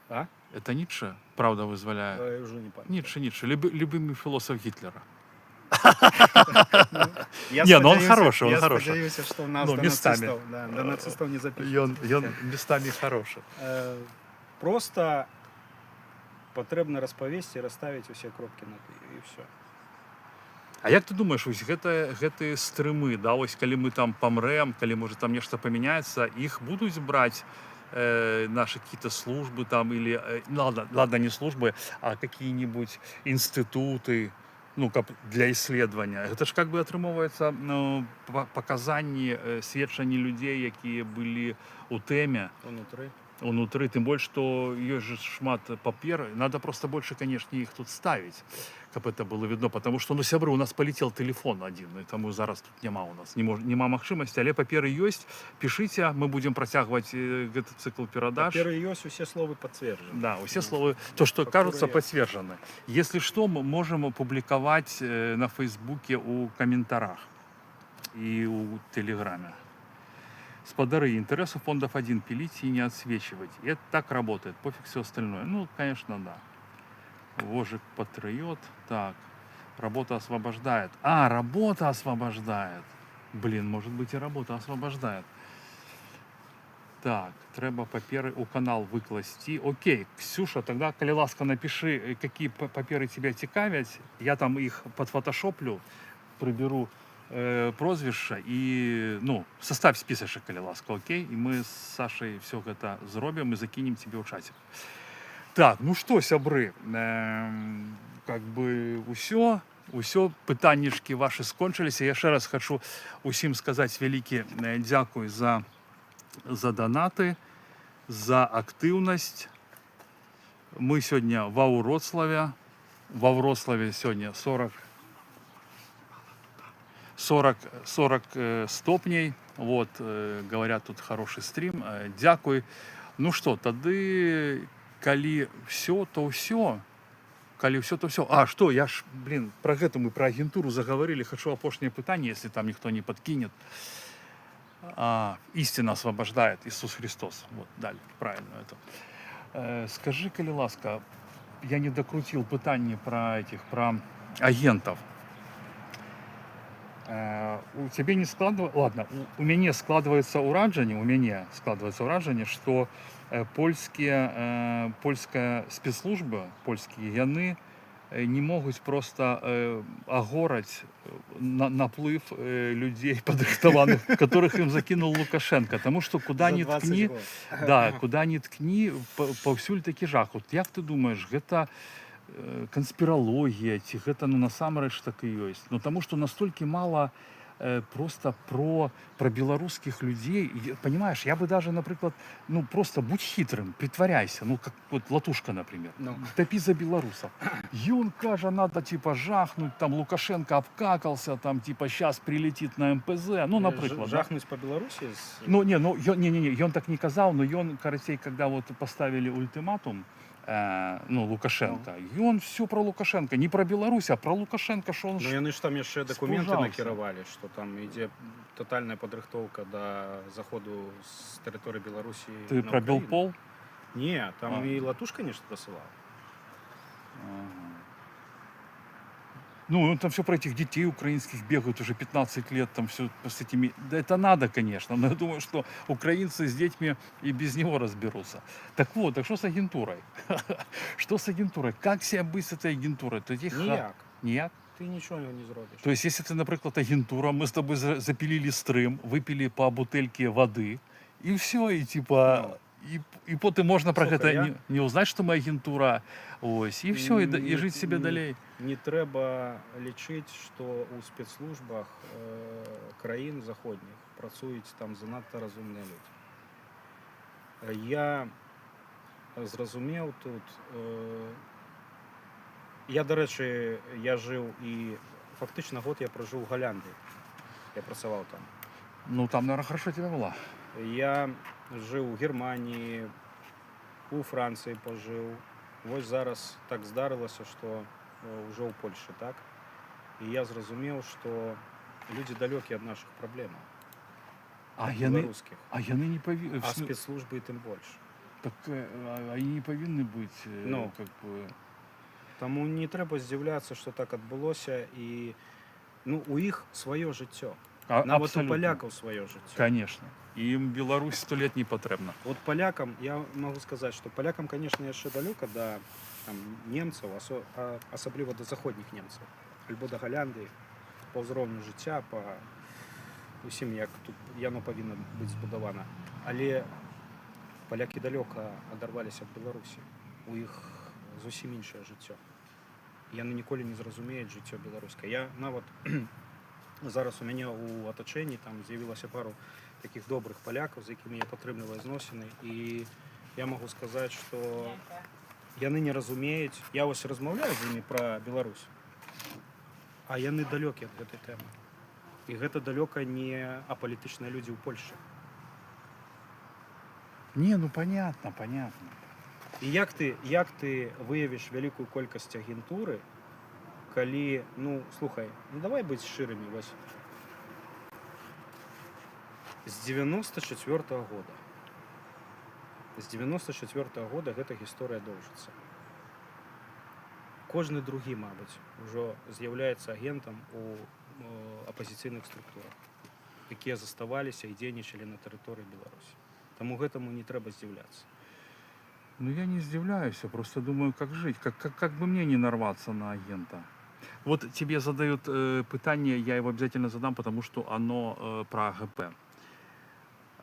А? Это Ницше? Правда вызволяет? Я уже не помню. Ницше. Любимый философ Гитлера. Не, ну он хороший, Я сподіваюся, що в нас до нацистов не запишуть. Он местами хороший. Просто потрібно розповісти, розставити усі кропки над «і», і все. А як ти думаєш, ось гэты стрымы, да, ось калі мы там помрем, калі може там нешта памяняецца, іх будуць браць наши какие-то службы там или, ладно, не службы, а какие-нибудь институты, ну, для исследования. Это ж как бы атрымоўваецца показанні, сведчанні людей, якія былі у тэме Унутры. унутры, тым больш што ёсць же шмат папер, надо просто больше, конечно, іх тут ставіць, каб это было видно, потому что, ну, сябры, у нас полетел телефон один, и таму зараз тут няма у нас, няма магчымасці, але паперы ёсць, пішыце, мы будем працягваць гэты цикл перадач. Паперы ёсць, усе словы подтверждены. Да, усе словы, то, что кажутся, подтверждены. Если что, мы можем опубликовать на Фейсбуке у комментариях и у Телеграме. Спадары, интересы фондов один, пилить и не отсвечивать. И это так работает, пофиг все остальное. Ну, конечно, да. Вожик патриот. Так, работа освобождает. А, работа освобождает. Блин, может быть и работа освобождает. Так, треба паперы у канал выкласти. Окей, Ксюша, тогда, коли ласка, напиши, какие паперы тебя цікавять. Я там их подфотошоплю, приберу прозвище и, ну, составь списочек, коли ласка, окей? И мы с Сашей все это зробим и закинем тебе в чатик. Так, ну что, сябры, как бы усё, пытанішки ваши скончились. Я ще раз хочу усім сказать велике дякую за донаты, за активность. Мы сегодня во Вроцлаве. Во Вроцлаве сегодня 40 стопней. Вот, говорят, тут хороший стрим. Дякую. Ну что, тады, коли все, то все. Коли все, то все. А, что, я ж, блин, про гэта мы, про агентуру заговорили. Хочу апошнее пытание, если там никто не подкинет. Истина освобождает, Иисус Христос. Вот, дали, правильно это. Скажи, коли ласка, я не докрутил пытание про агентов. У тебя не складывается, ладно, у меня складывается уражение, что польская спецслужба, польские яны не могут просто агорать наплыв людей падрыхтаваных, которых им закинул Лукашенко. Потому что куда ни ткни, да, куда ни ткни, паўсюль такі жах. Вот як ты думаешь, гэта конспирология, ці гэта, ну, насамрэч так и есть. Ну, потому что настолько мало просто про белорусских людей. Понимаешь, я бы даже, например, ну, просто будь хитрым, притворяйся. Ну, как вот Латушка, например. Топи за белорусов. И он кажа, надо, типа, жахнуть, там, Лукашенко обкакался, там, типа, сейчас прилетит на МПЗ. Ну, например. Жахнуть по Беларуси? Ну, не, он так не казал, но он, короче, когда вот поставили ультиматум, ну, Лукашенко. И он все про Лукашенко. Не про Беларусь, а про Лукашенко, что он... Ну, яны ж там яшчэ документы спужался. накіравалі, что там ідзе тотальная падрыхтоўка до заходу с территории Беларуси. Ты про Белпол? Не, там и Латушка нечто посылал. Ну, там все про этих детей украинских бегают уже 15 лет, там все с этими... Да это надо, конечно, но я думаю, что украинцы с детьми и без него разберутся. Так вот, так что с агентурой? Что с агентурой? Как себя быть с этой агентурой? Ніяк. Ніяк? Ты ничего не зробишь. То есть, если ты, например, агентура, мы с тобой запилили стрим, выпили по бутыльке воды, и все, и типа... И потом можно про это не узнать, что мы агентура, ось, и все, и жить себе далей. Не трэба лічыць, што ў спецслужбах краін заходніх працуюць там занадта разумныя людзі. Я зразумеў тут, я, дарэчы, я жыў і фактычна год я пражыў у Галляндыі. Я працаваў там. Ну, там, наверное, хорошо тебе было. Я жыў у Германії, у Францыі пажыў. Вось зараз так здарылася, што ўжо ў Польшы, так? І я зразумеў, што людзі далёкія ад нашых праблемаў. Беларускіх. А яны не павінны... А спецслужбы тым больш. Так, они не павінны быць, ну, как бы... Таму не трэба здзіўляцца, што так адбылося, і, ну, у іх сваё жыццё. Нават у палякаў сваё жыццё. Конечно. Ім Беларусь 100 лет не патрэбна. Вот палякам, я могу сказаць, што палякам, конечно, яшчэ далёка да немцаў, асабліва да заходніх немцаў, альбо да Галляндыі, па ўзроўню жыцця, па усім, як тут яно павінна быць збудавана. Але палякі далёка адарваліся ад Беларусі. У іх зусім іншае жыццё. Яны ніколі не зразумеюць жыццё беларускае. Я нават зараз у мяне ў атачэнні там з'явілася пару таких добрых полякаў, з якімі я падтрымліваю зносіны, і я магу сказаць, што яны не разумеюць, я вось размаўляю з імі пра Беларусь, а яны далёкія ад гэтай тэмы. І гэта далёка не апалітычныя людзі ў Польшчы. Не, ну понятно, понятно. І як ты выявіш вялікую колькасць агентуры, калі, ну, слухай, ну давай быць шчырымі, вось. З 94-го года. З 94-го года гэта гісторыя доўжыцца. Кожны другі, мабыць, ужо з'яўляецца агентам у апазіцыйных структурах, якія заставаліся і дзейнічалі на тэрыторыі Беларусі. Таму гэтаму не трэба здзіўляцца. Ну я не здивляюсь, я просто думаю, как жить, как бы мне не нарваться на агента. Вот тебе задают пытание, я его обязательно задам, потому что оно про АГП.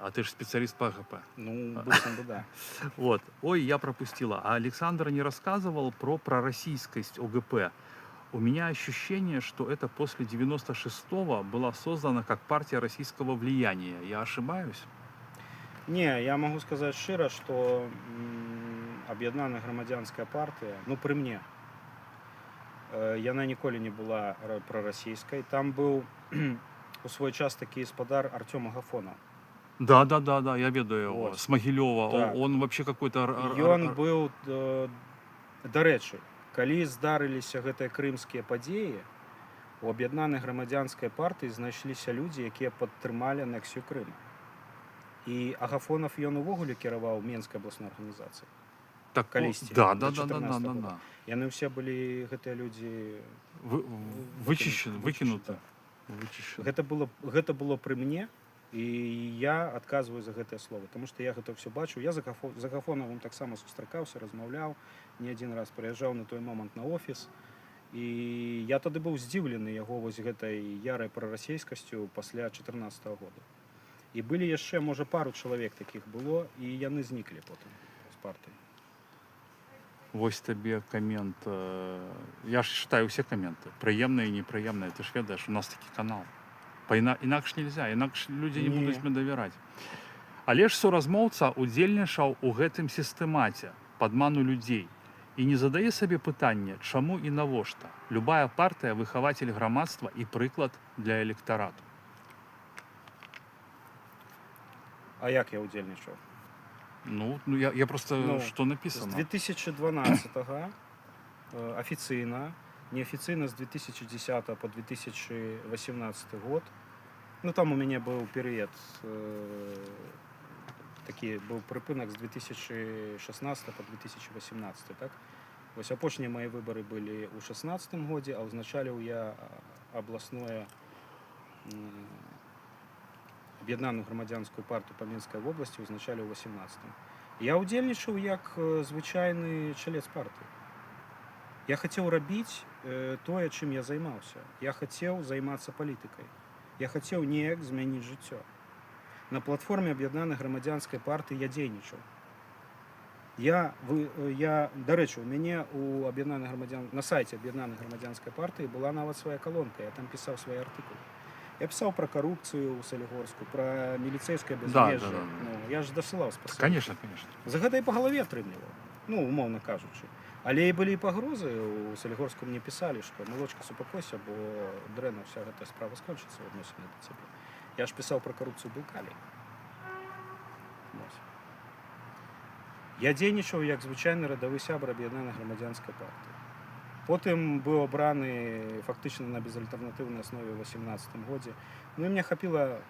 А ты же специалист по АГП. Ну, быццам бы да. Вот. Ой, я пропустила. А Александр не рассказывал про пророссийскость ОГП. У меня ощущение, что это после 96-го была создана как партия российского влияния. Я ошибаюсь? Не, я могу сказаць шчыра, што аб'яднаная грамадзянская партыя, ну пры мне, яна ніколі не была прарасійскай. Там быў у свой час такі гаспадар Артём Агафонов. Да, я ведаю его. Вот. С Могилева. Так. Он вообще какой-то... Ён быў, дарэчы, калі здарыліся гэтыя крымскія падзеі, у аб'яднанай грамадзянскай партыі знайшліся людзі, якія падтрымалі анексію Крыма. І Агафонов ён увогуле кіраваў Менскай абласной арганізацыяй. Так, калісьці, да. до 14-го года. Яны ўсе былі, гэтыя людзі... Вычищены, выкинуты. Гэта было пры мне, і я адказваю за гэтыя словы, тому што я гэта ўсё бачу. Я з Агафонавым таксама сустракаўся, размаўляў, не адзін раз прыязджаў на той момант на офіс. І я тады быў здзіўлены яго вось гэтай ярай прарасійскасцю пасля 14-го года. І былі яшчэ, можа, пару чалавек такіх было, і яны зніклі потым з партыі. Вось табе камент. Я ж читаю все каменты. Прыемныя і непрыемныя. Ты ж ведаеш, у нас такі канал. Інакш нельзя, інакш людзі не будуць мне давяраць. Але ж суразмоўца удзельнічаў у гэтым сістэмаце падману людзей і не задае сабе пытанне, чаму і навошта. Любая партыя выхавацель грамадства і прыклад для электарату. А як я удзельнічаў? Ну я просто, что написано. З 2012-го офіцыйна, неофіцыйна з 2010 по 2018 год. Ну там у мяне быў перыяд, такі быў прыпынак з 2016 по 2018, так? Вось апошнія мае выбары былі ў 2016 годзе, а ўзначаліў я абласное аб'яднаную грамадзянскую партыю па Мінскай вобласці ўзначаліў у 2018. Я удзельнічаў як звычайны чалец партыі. Я хацеў рабіць тое, чым я займаўся. Я хацеў займацца палітыкай. Я хацеў неяк змяніць жыццё. На платформе аб'яднанай грамадзянскай партыі я дзейнічаў. Дарэчы, у мяне на сайце аб'яднанай грамадзянскай партыі была нават свая калонка, я там пісаў свае артыкулы. Я писал про коррупцию в Солигорску, про милицейское безвежье. Да. Ну, я же досылал спасибо. Конечно. За гэта і по голове атрымліваў, ну, умоўна кажучы. Але і былі і пагрозы, у Солігорску мне писали, што молочка, супакойся, бо дрэнна вся гэтая справа скончыцца ў адносінах да цябе. Я ж писал про коррупцию Балкалій. Я дзейнічаў як звычайны радавы сябар аб'яднанай грамадзянскай партыі. Потым быў абраны фактычна на безальтэрнатыўнай аснове ў 2018 годзе. Ну і мне хапіла,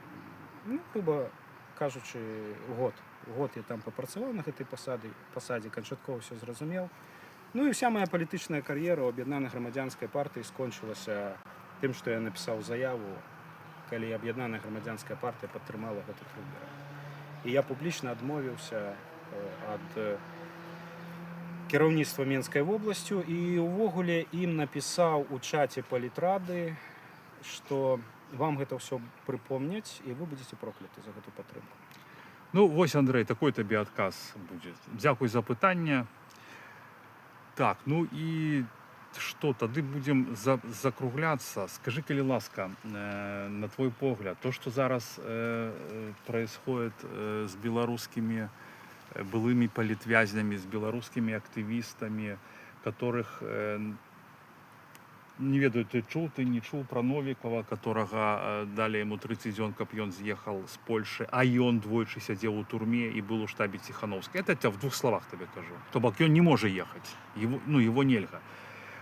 ну, груба кажучы, год. Год я там папрацаваў на гэтай пасадзе, канчаткова ўсё зразумеў. Ну і вся моя палітычная кар'ера ў аб'яднанай грамадзянскай партыі скончылася тым, што я напісаў заяву, калі аб'яднаная грамадзянская партыя падтрымала гэтых выбараў. І я публічна адмовіўся ад кіраўніцтва Менскай вобласцю і ўвогуле ім напісаў у чаце палітрады, што вам гэта ўсё прыпомняць і вы будзеце прокляты за гэту падтрымку. Ну, вось, Андрэй, такой табе адказ будзе. Дзякуй за пытанне. Так, ну і што тады будзем закругляцца. Скажы, калі ласка, на твой погляд, то, што зараз происходит з беларускімі былымі палітвязнямі, з беларускімі актывістамі, которых не ведаю, ты чуў, ты не чуў пра Новікова, которага далі яму 30 дзён, каб ён з'ехаў з Польшы, а ён двойчы сядзеў у турме і был у штабе Ціхановскай. Это я в 2 словах табе кажу. То бок ён не можа ехаць, его нельга.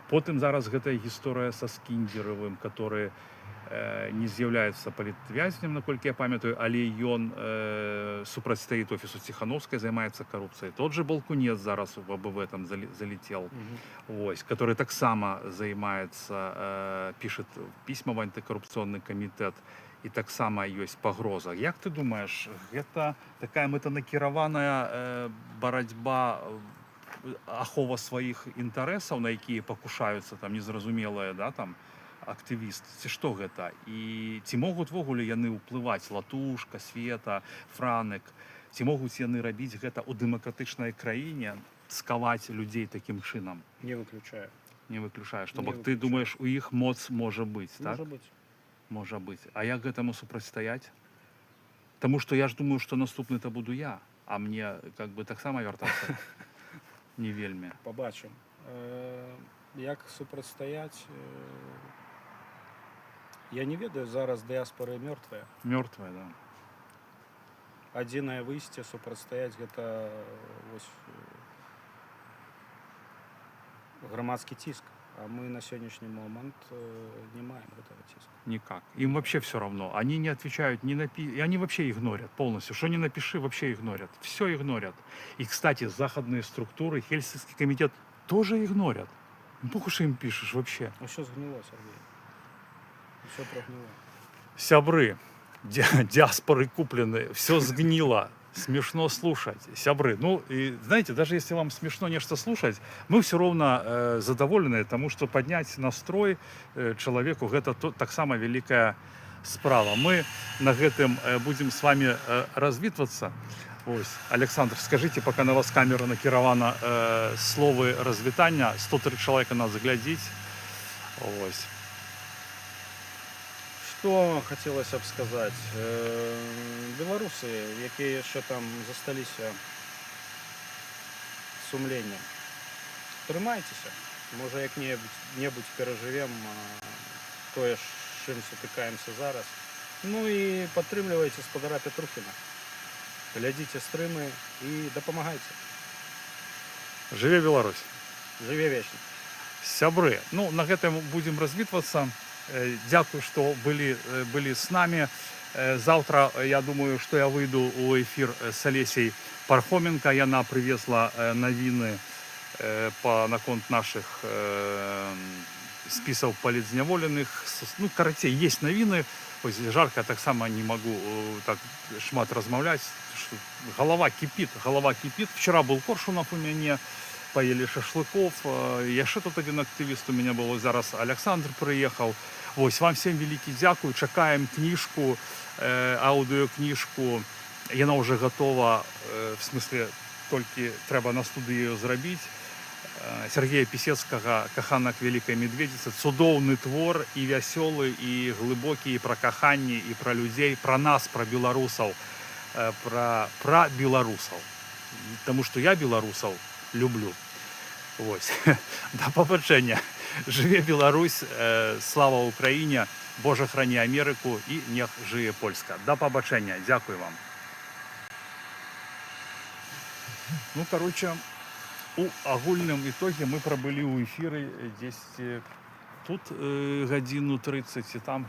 Потым зараз гэтая гісторыя са Скіндзеравым, который не з'яўляецца палітвязнем, наколькі я памятаю, але ён супрацьстаіць офісу Ціхановскай, займаецца карупцыяй. Тот же Балкунец зараз в АБВ там залетел, вось, который таксама займаецца, пішет пісьма в антикоррупцыйны камітэт, і таксама ёсць пагроза. Як ты думаеш, гэта такая мэтанакіраваная барацьба, ахова сваіх інтарэсаў, на якія пакушаюцца там незразумелыя, да, там актывіст, ці што гэта, і ці могуць ввогуле яны ўплываць, Латушка, Света, Франек, ці могуць яны рабіць гэта ў дэмакратычнай краіне, скаваць людзей такім чынам? Не выключаю. Не выключаеш, то бок ты думаеш, у іх моц можа быць, так? Можа быць. Можа быць. А як гэтаму супрацьстаяць? Таму што я ж думаю, што наступны-то буду я, а мне как бы таксама вяртацца не вельмі. Пабачым. Як супрацьстаяць? Я не ведаю, зараз дыяспора мёртвая. Мёртвая, да. Адзінае выйсце супрацьстаяць гэта вось грамадскі ціск. А мы на сённяшні момант не маем гэтага ціску. Никак. Им вообще все равно. Они не отвечают, и они вообще игнорят полностью. Что ни напиши, вообще игнорят. Все игнорят. И, кстати, западные структуры, Хельсинский комитет тоже игнорят. Бог уж им пишешь вообще. Ну все сгнило, Сергей. Все прогнило. Сябры, диаспоры куплены, все сгнило. Смешно слушать, сябры. Ну, и знаете, даже если вам смешно нечто слушать, мы все равно задоволены, тому что поднять настрой человеку, это так само великая справа. Мы на гэтым будем с вами развитываться. Ось, Александр, скажите, пока на вас камера накіравана, словы развітання, 103 человека нас глядзіць. Ось. Что хотелось б сказать? Белорусы, якія яшчэ там засталіся сумленнем, трымайцеся, можа як-небудзь перажывем тое, з чым сутыкаемся зараз. Ну і падтрымлівайце спадара Петрухіна, глядзіце стрымы і дапамагайце. Жыве Беларусь! Жыве вечна! Сябры, ну на гэтым будем развітвацца. Дякую, что были с нами. Завтра, я думаю, что я выйду у эфир с Олесей Пархоменко. Яна привезла новины на конт наших списов политзняволеных. Ну, короче, есть новины. Ось жарко, так само не могу так шмат размовлять. Голова кипит. Вчера был Коршунов у меня. Поели шашлыков. Яшчэ тут один активист у меня был. Зараз Александр приехал. Ось, вам всем великий дякую. Чекаем книжку, аудиокнижку. Яна уже готова. В смысле, только треба на студии ее зрабіць. Сергея Пісецкага «Каханак Великой Медведицы». Цудоўны твор, и вясёлы, и глубокий, и про каханне, и про людей, про нас, про белорусов, про белорусов. Потому что я белорусов люблю. Ось. До побачення. Живе Беларусь, слава Україні, Боже храни Америку і нех жиє Польська. До побачення. Дякую вам. Ну, короче, у агульным итоге мы пробыли у эфира 10 тут годину 30 и там